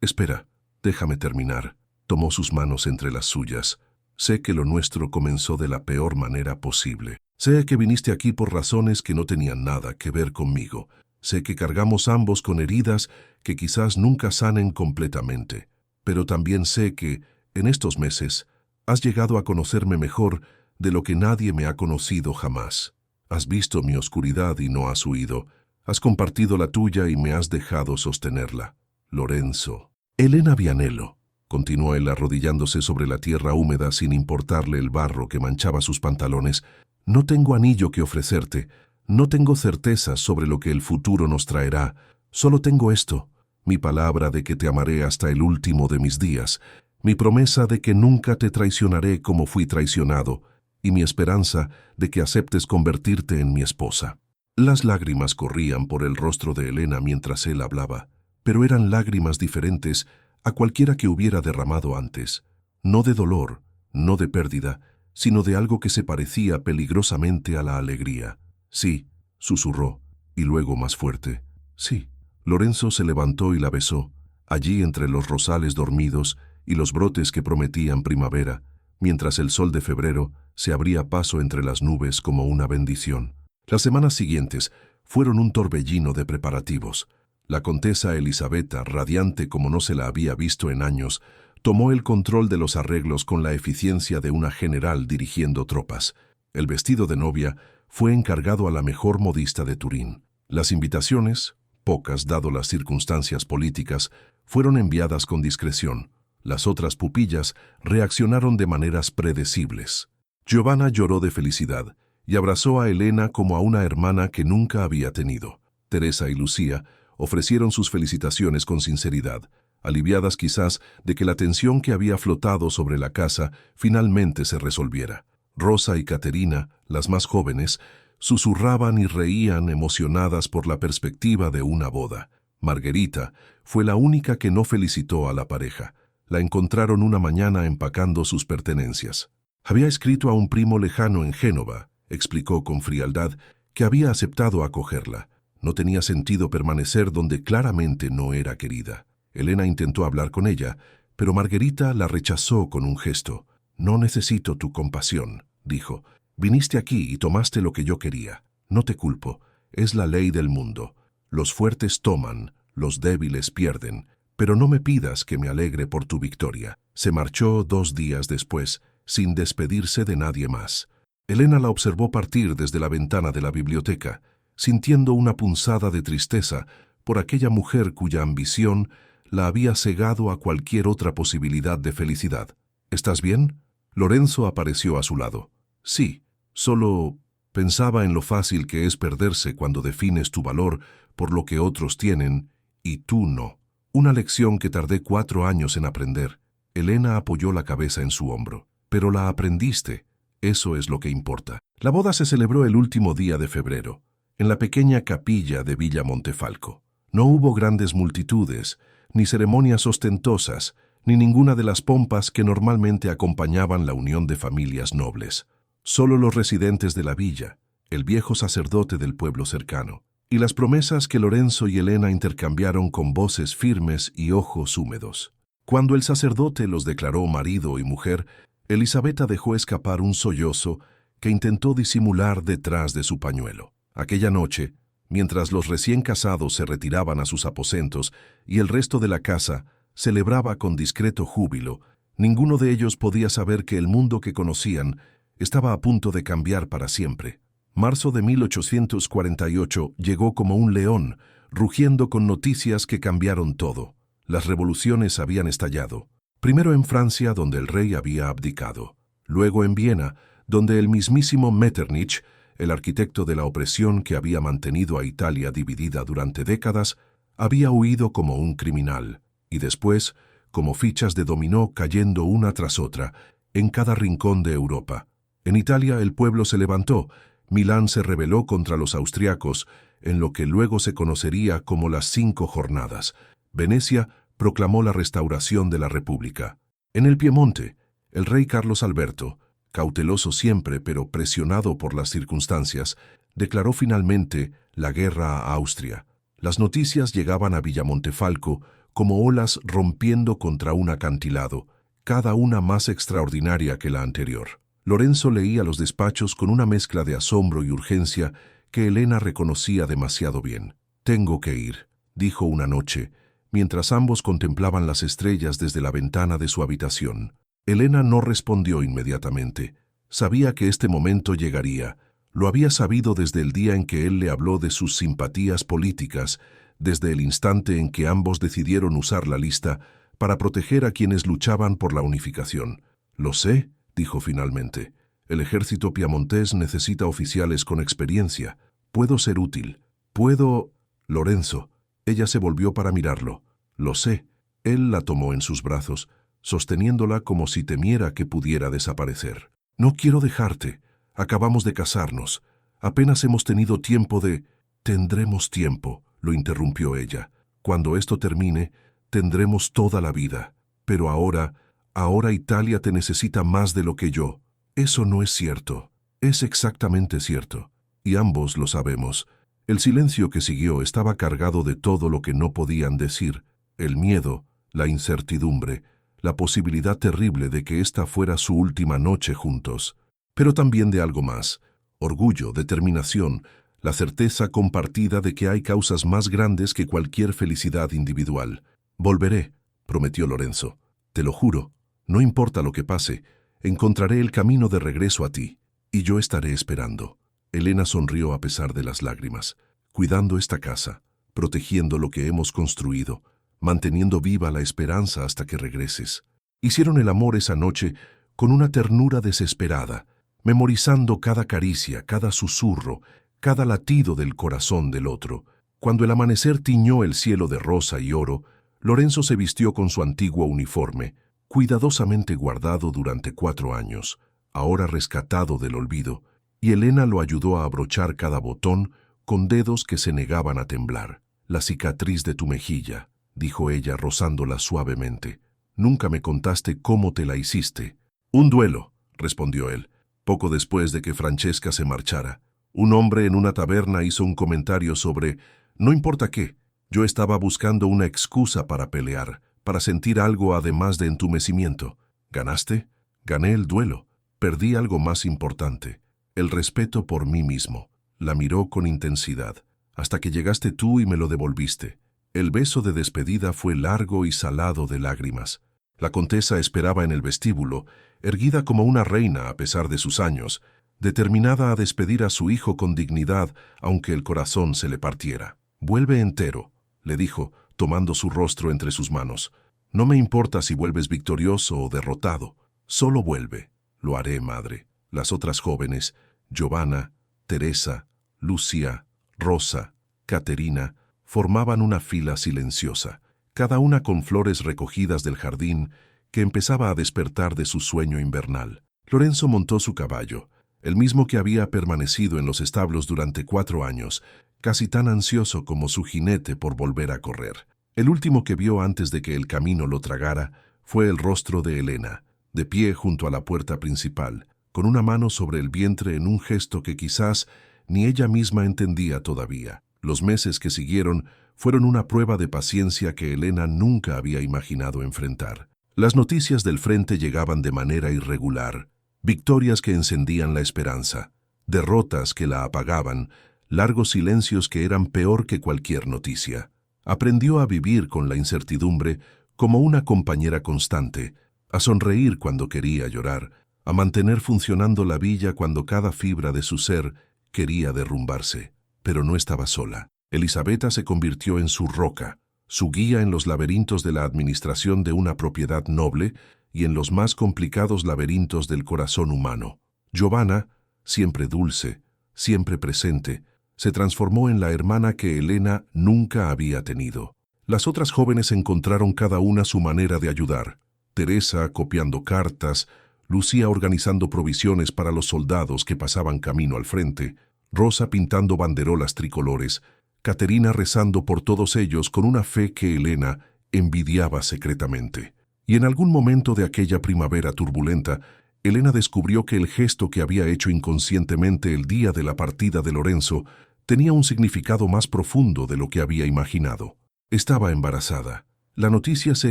Speaker 2: espera, déjame terminar. Tomó sus manos entre las suyas. Sé que lo nuestro comenzó de la peor manera posible. Sé que viniste aquí por razones que no tenían nada que ver conmigo. Sé que cargamos ambos con heridas que quizás nunca sanen completamente. Pero también sé que, en estos meses, has llegado a conocerme mejor de lo que nadie me ha conocido jamás. Has visto mi oscuridad y no has huido. Has compartido la tuya y me has dejado sostenerla. Lorenzo. Elena Vianello, continuó él arrodillándose sobre la tierra húmeda sin importarle el barro que manchaba sus pantalones, no tengo anillo que ofrecerte, no tengo certezas sobre lo que el futuro nos traerá, solo tengo esto, mi palabra de que te amaré hasta el último de mis días, mi promesa de que nunca te traicionaré como fui traicionado, y mi esperanza de que aceptes convertirte en mi esposa. Las lágrimas corrían por el rostro de Elena mientras él hablaba, pero eran lágrimas diferentes a cualquiera que hubiera derramado antes, no de dolor, no de pérdida, sino de algo que se parecía peligrosamente a la alegría. Sí, susurró, y luego más fuerte. Sí. Lorenzo se levantó y la besó, allí entre los rosales dormidos y los brotes que prometían primavera, mientras el sol de febrero se abría paso entre las nubes como una bendición. Las semanas siguientes fueron un torbellino de preparativos. La condesa Elisabetta, radiante como no se la había visto en años, tomó el control de los arreglos con la eficiencia de una general dirigiendo tropas. El vestido de novia fue encargado a la mejor modista de Turín. Las invitaciones, pocas dado las circunstancias políticas, fueron enviadas con discreción. Las otras pupillas reaccionaron de maneras predecibles. Giovanna lloró de felicidad y abrazó a Elena como a una hermana que nunca había tenido. Teresa y Lucía ofrecieron sus felicitaciones con sinceridad, aliviadas quizás de que la tensión que había flotado sobre la casa finalmente se resolviera. Rosa y Caterina, las más jóvenes, susurraban y reían emocionadas por la perspectiva de una boda. Margherita fue la única que no felicitó a la pareja. La encontraron una mañana empacando sus pertenencias. Había escrito a un primo lejano en Génova, explicó con frialdad, que había aceptado acogerla. No tenía sentido permanecer donde claramente no era querida. Elena intentó hablar con ella, pero Margherita la rechazó con un gesto. «No necesito tu compasión», dijo. «Viniste aquí y tomaste lo que yo quería. No te culpo. Es la ley del mundo. Los fuertes toman, los débiles pierden. Pero no me pidas que me alegre por tu victoria». Se marchó 2 días después, sin despedirse de nadie más. Elena la observó partir desde la ventana de la biblioteca, sintiendo una punzada de tristeza por aquella mujer cuya ambición la había cegado a cualquier otra posibilidad de felicidad. «¿Estás bien?» Lorenzo apareció a su lado. «Sí, solo pensaba en lo fácil que es perderse cuando defines tu valor por lo que otros tienen y tú no. Una lección que tardé 4 años en aprender». Elena apoyó la cabeza en su hombro. «Pero la aprendiste. Eso es lo que importa». La boda se celebró el último día de febrero, en la pequeña capilla de Villa Montefalco. No hubo grandes multitudes, ni ceremonias ostentosas, ni ninguna de las pompas que normalmente acompañaban la unión de familias nobles. Solo los residentes de la villa, el viejo sacerdote del pueblo cercano, y las promesas que Lorenzo y Elena intercambiaron con voces firmes y ojos húmedos. Cuando el sacerdote los declaró marido y mujer, Elisabetta dejó escapar un sollozo que intentó disimular detrás de su pañuelo. Aquella noche, mientras los recién casados se retiraban a sus aposentos y el resto de la casa celebraba con discreto júbilo, ninguno de ellos podía saber que el mundo que conocían estaba a punto de cambiar para siempre. Marzo de 1848 llegó como un león, rugiendo con noticias que cambiaron todo. Las revoluciones habían estallado. Primero en Francia, donde el rey había abdicado. Luego en Viena, donde el mismísimo Metternich, el arquitecto de la opresión que había mantenido a Italia dividida durante décadas, había huido como un criminal, y después, como fichas de dominó cayendo una tras otra, en cada rincón de Europa. En Italia el pueblo se levantó, Milán se rebeló contra los austriacos, en lo que luego se conocería como las 5 jornadas. Venecia proclamó la restauración de la República. En el Piemonte, el rey Carlos Alberto, cauteloso siempre pero presionado por las circunstancias, declaró finalmente la guerra a Austria. Las noticias llegaban a Villa Montefalco como olas rompiendo contra un acantilado. cada una más extraordinaria que la anterior. Lorenzo leía los despachos con una mezcla de asombro y urgencia que Elena reconocía demasiado bien. «Tengo que ir», dijo una noche, mientras ambos contemplaban las estrellas desde la ventana de su habitación. Elena no respondió inmediatamente. Sabía que este momento llegaría. Lo había sabido desde el día en que él le habló de sus simpatías políticas, desde el instante en que ambos decidieron usar la lista para proteger a quienes luchaban por la unificación. «Lo sé», dijo finalmente. «El ejército piamontés necesita oficiales con experiencia. Puedo ser útil. Puedo...» «Lorenzo». Ella se volvió para mirarlo. «Lo sé». Él la tomó en sus brazos, sosteniéndola como si temiera que pudiera desaparecer. «No quiero dejarte. Acabamos de casarnos. Apenas hemos tenido tiempo de...» «Tendremos tiempo», lo interrumpió ella. «Cuando esto termine, tendremos toda la vida. Pero ahora Italia te necesita más de lo que yo». «Eso no es cierto». «Es exactamente cierto. Y ambos lo sabemos». El silencio que siguió estaba cargado de todo lo que no podían decir: el miedo, la incertidumbre, la posibilidad terrible de que esta fuera su última noche juntos. Pero también de algo más: orgullo, determinación, la certeza compartida de que hay causas más grandes que cualquier felicidad individual. «Volveré», prometió Lorenzo. «Te lo juro. No importa lo que pase, encontraré el camino de regreso a ti. Y yo estaré esperando». Elena sonrió a pesar de las lágrimas. «Cuidando esta casa, protegiendo lo que hemos construido, manteniendo viva la esperanza hasta que regreses». Hicieron el amor esa noche con una ternura desesperada, memorizando cada caricia, cada susurro, cada latido del corazón del otro. Cuando el amanecer tiñó el cielo de rosa y oro, Lorenzo se vistió con su antiguo uniforme, cuidadosamente guardado durante 4 años, ahora rescatado del olvido, y Elena lo ayudó a abrochar cada botón con dedos que se negaban a temblar. «La cicatriz de tu mejilla», dijo ella rozándola suavemente. «Nunca me contaste cómo te la hiciste». «Un duelo», respondió él, poco después de que Francesca se marchara. «Un hombre en una taberna hizo un comentario sobre no importa qué. Yo estaba buscando una excusa para pelear, para sentir algo además de entumecimiento. ¿Ganaste? Gané el duelo. Perdí algo más importante, el respeto por mí mismo». La miró con intensidad, «hasta que llegaste tú y me lo devolviste». El beso de despedida fue largo y salado de lágrimas. La condesa esperaba en el vestíbulo, erguida como una reina a pesar de sus años, determinada a despedir a su hijo con dignidad, aunque el corazón se le partiera. «Vuelve entero», le dijo, tomando su rostro entre sus manos. «No me importa si vuelves victorioso o derrotado. Solo vuelve». «Lo haré, madre». Las otras jóvenes, Giovanna, Teresa, Lucia, Rosa, Caterina, formaban una fila silenciosa, cada una con flores recogidas del jardín que empezaba a despertar de su sueño invernal. Lorenzo montó su caballo, el mismo que había permanecido en los establos durante 4 años, casi tan ansioso como su jinete por volver a correr. El último que vio antes de que el camino lo tragara fue el rostro de Elena, de pie junto a la puerta principal, con una mano sobre el vientre en un gesto que quizás ni ella misma entendía todavía. Los meses que siguieron fueron una prueba de paciencia que Elena nunca había imaginado enfrentar. Las noticias del frente llegaban de manera irregular, victorias que encendían la esperanza, derrotas que la apagaban, largos silencios que eran peor que cualquier noticia. Aprendió a vivir con la incertidumbre como una compañera constante, a sonreír cuando quería llorar, a mantener funcionando la villa cuando cada fibra de su ser quería derrumbarse. Pero no estaba sola. Elisabetta se convirtió en su roca, su guía en los laberintos de la administración de una propiedad noble y en los más complicados laberintos del corazón humano. Giovanna, siempre dulce, siempre presente, se transformó en la hermana que Elena nunca había tenido. Las otras jóvenes encontraron cada una su manera de ayudar. Teresa copiando cartas, Lucía organizando provisiones para los soldados que pasaban camino al frente, Rosa pintando banderolas tricolores, Caterina rezando por todos ellos con una fe que Elena envidiaba secretamente. Y en algún momento de aquella primavera turbulenta, Elena descubrió que el gesto que había hecho inconscientemente el día de la partida de Lorenzo tenía un significado más profundo de lo que había imaginado. Estaba embarazada. La noticia se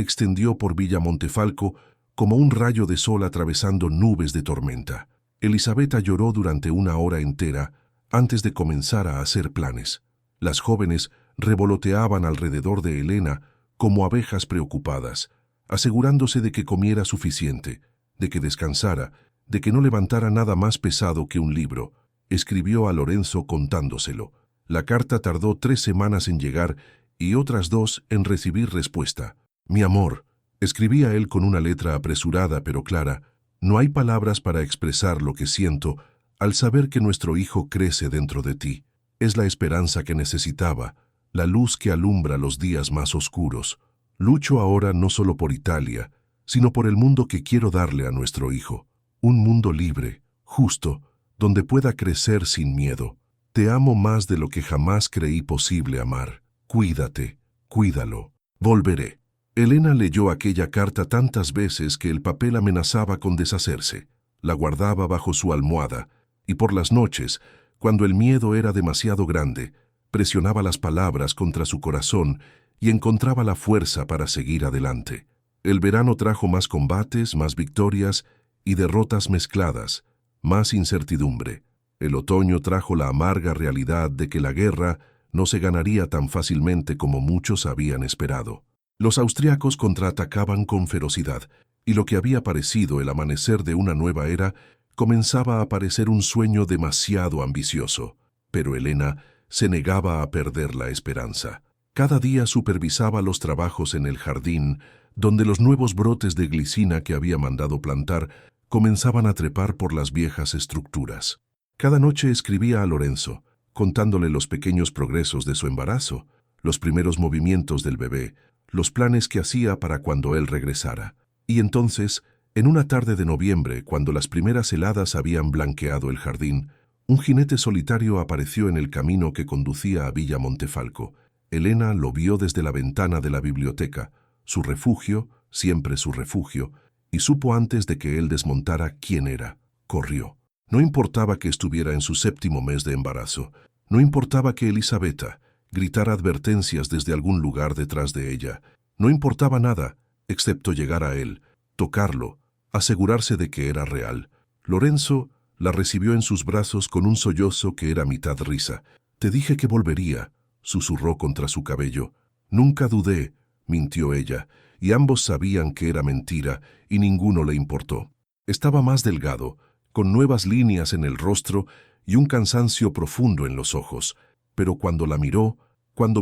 Speaker 2: extendió por Villa Montefalco como un rayo de sol atravesando nubes de tormenta. Elisabetta lloró durante una hora entera antes de comenzar a hacer planes. Las jóvenes revoloteaban alrededor de Elena como abejas preocupadas, asegurándose de que comiera suficiente, de que descansara, de que no levantara nada más pesado que un libro. Escribió a Lorenzo contándoselo. La carta tardó 3 semanas en llegar y otras 2 en recibir respuesta. «Mi amor», escribía él con una letra apresurada pero clara, «no hay palabras para expresar lo que siento al saber que nuestro hijo crece dentro de ti. Es la esperanza que necesitaba, la luz que alumbra los días más oscuros. Lucho ahora no solo por Italia, sino por el mundo que quiero darle a nuestro hijo. Un mundo libre, justo, donde pueda crecer sin miedo. Te amo más de lo que jamás creí posible amar. Cuídate, cuídalo. Volveré». Elena leyó aquella carta tantas veces que el papel amenazaba con deshacerse. La guardaba bajo su almohada, y por las noches, cuando el miedo era demasiado grande, presionaba las palabras contra su corazón y encontraba la fuerza para seguir adelante. El verano trajo más combates, más victorias y derrotas mezcladas, más incertidumbre. El otoño trajo la amarga realidad de que la guerra no se ganaría tan fácilmente como muchos habían esperado. Los austriacos contraatacaban con ferocidad, y lo que había parecido el amanecer de una nueva era comenzaba a parecer un sueño demasiado ambicioso. Pero Elena se negaba a perder la esperanza. Cada día supervisaba los trabajos en el jardín, donde los nuevos brotes de glicina que había mandado plantar comenzaban a trepar por las viejas estructuras. Cada noche escribía a Lorenzo, contándole los pequeños progresos de su embarazo, los primeros movimientos del bebé, los planes que hacía para cuando él regresara. Y entonces, en una tarde de noviembre, cuando las primeras heladas habían blanqueado el jardín, un jinete solitario apareció en el camino que conducía a Villa Montefalco. Elena lo vio desde la ventana de la biblioteca, su refugio, siempre su refugio, y supo antes de que él desmontara quién era. Corrió. No importaba que estuviera en su 7º mes de embarazo, no importaba que Elisabetta gritara advertencias desde algún lugar detrás de ella, no importaba nada, excepto llegar a él, tocarlo, asegurarse de que era real. Lorenzo la recibió en sus brazos con un sollozo que era mitad risa. «Te dije que volvería», susurró contra su cabello. «Nunca dudé», mintió ella, y ambos sabían que era mentira, y ninguno le importó. Estaba más delgado, con nuevas líneas en el rostro y un cansancio profundo en los ojos, pero cuando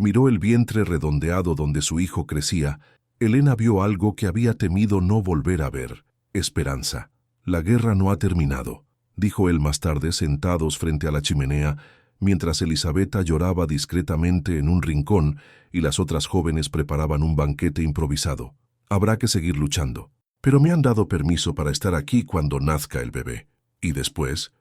Speaker 2: miró el vientre redondeado donde su hijo crecía, Elena vio algo que había temido no volver a ver: esperanza. «La guerra no ha terminado», dijo él más tarde, sentados frente a la chimenea, mientras Elisabetta lloraba discretamente en un rincón y las otras jóvenes preparaban un banquete improvisado. «Habrá que seguir luchando. Pero me han dado permiso para estar aquí cuando nazca el bebé. Y después,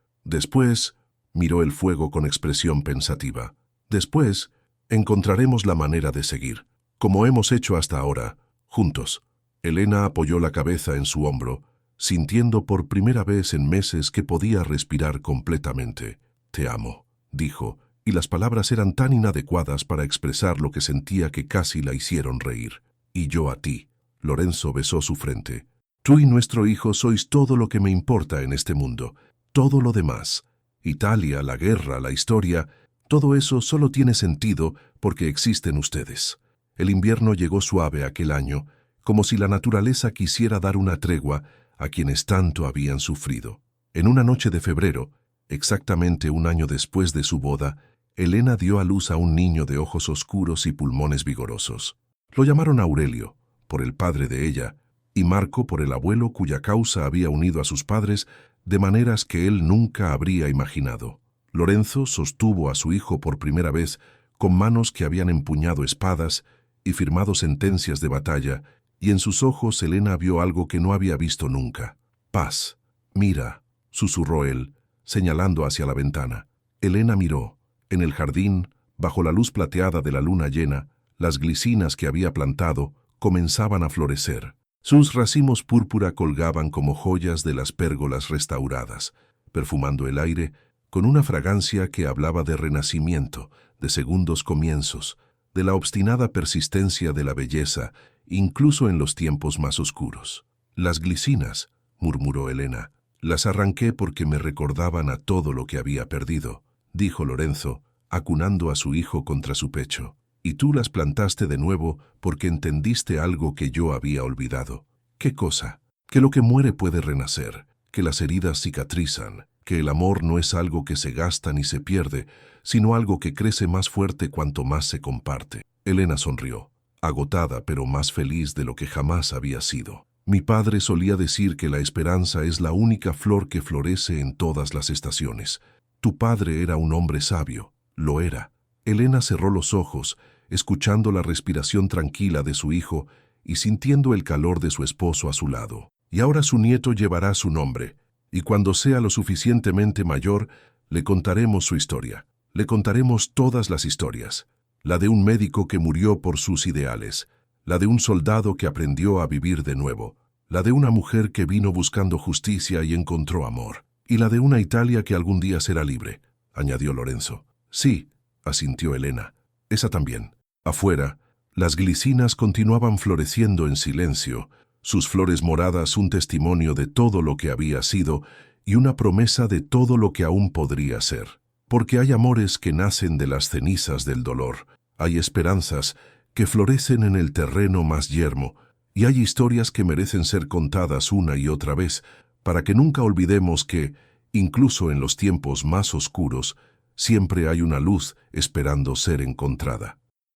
Speaker 2: miró el fuego con expresión pensativa. «Después, encontraremos la manera de seguir, como hemos hecho hasta ahora, juntos». Elena apoyó la cabeza en su hombro, sintiendo por primera vez en meses que podía respirar completamente. «Te amo», dijo, y las palabras eran tan inadecuadas para expresar lo que sentía que casi la hicieron reír. «Y yo a ti». Lorenzo besó su frente. «Tú y nuestro hijo sois todo lo que me importa en este mundo. Todo lo demás, Italia, la guerra, la historia, todo eso solo tiene sentido porque existen ustedes». El invierno llegó suave aquel año, como si la naturaleza quisiera dar una tregua a quienes tanto habían sufrido. En una noche de febrero, exactamente un año después de su boda, Elena dio a luz a un niño de ojos oscuros y pulmones vigorosos. Lo llamaron Aurelio, por el padre de ella, y Marco por el abuelo cuya causa había unido a sus padres de maneras que él nunca habría imaginado. Lorenzo sostuvo a su hijo por primera vez con manos que habían empuñado espadas y firmado sentencias de batalla, y en sus ojos Elena vio algo que no había visto nunca. «Paz, mira», susurró él, señalando hacia la ventana. Elena miró. En el jardín, bajo la luz plateada de la luna llena, las glicinas que había plantado comenzaban a florecer. Sus racimos púrpura colgaban como joyas de las pérgolas restauradas, perfumando el aire con una fragancia que hablaba de renacimiento, de segundos comienzos, de la obstinada persistencia de la belleza, incluso en los tiempos más oscuros. Las glicinas, murmuró Elena. Las arranqué porque me recordaban a todo lo que había perdido, dijo Lorenzo, acunando a su hijo contra su pecho. Y tú las plantaste de nuevo porque entendiste algo que yo había olvidado. ¿Qué cosa? Que lo que muere puede renacer, que las heridas cicatrizan, que el amor no es algo que se gasta ni se pierde, sino algo que crece más fuerte cuanto más se comparte. Elena sonrió, agotada pero más feliz de lo que jamás había sido. Mi padre solía decir que la esperanza es la única flor que florece en todas las estaciones. Tu padre era un hombre sabio, lo era. Elena cerró los ojos, escuchando la respiración tranquila de su hijo y sintiendo el calor de su esposo a su lado. Y ahora su nieto llevará su nombre, y cuando sea lo suficientemente mayor, le contaremos su historia. Le contaremos todas las historias. La de un médico que murió por sus ideales, la de un soldado que aprendió a vivir de nuevo, la de una mujer que vino buscando justicia y encontró amor, y la de una Italia que algún día será libre, añadió Lorenzo. Sí, asintió Elena, esa también. Afuera, las glicinas continuaban floreciendo en silencio, sus flores moradas un testimonio de todo lo que había sido y una promesa de todo lo que aún podría ser. Porque hay amores que nacen de las cenizas del dolor, hay esperanzas que florecen en el terreno más yermo, y hay historias que merecen ser contadas una y otra vez, para que nunca olvidemos que, incluso en los tiempos más oscuros, siempre hay una luz esperando ser encontrada.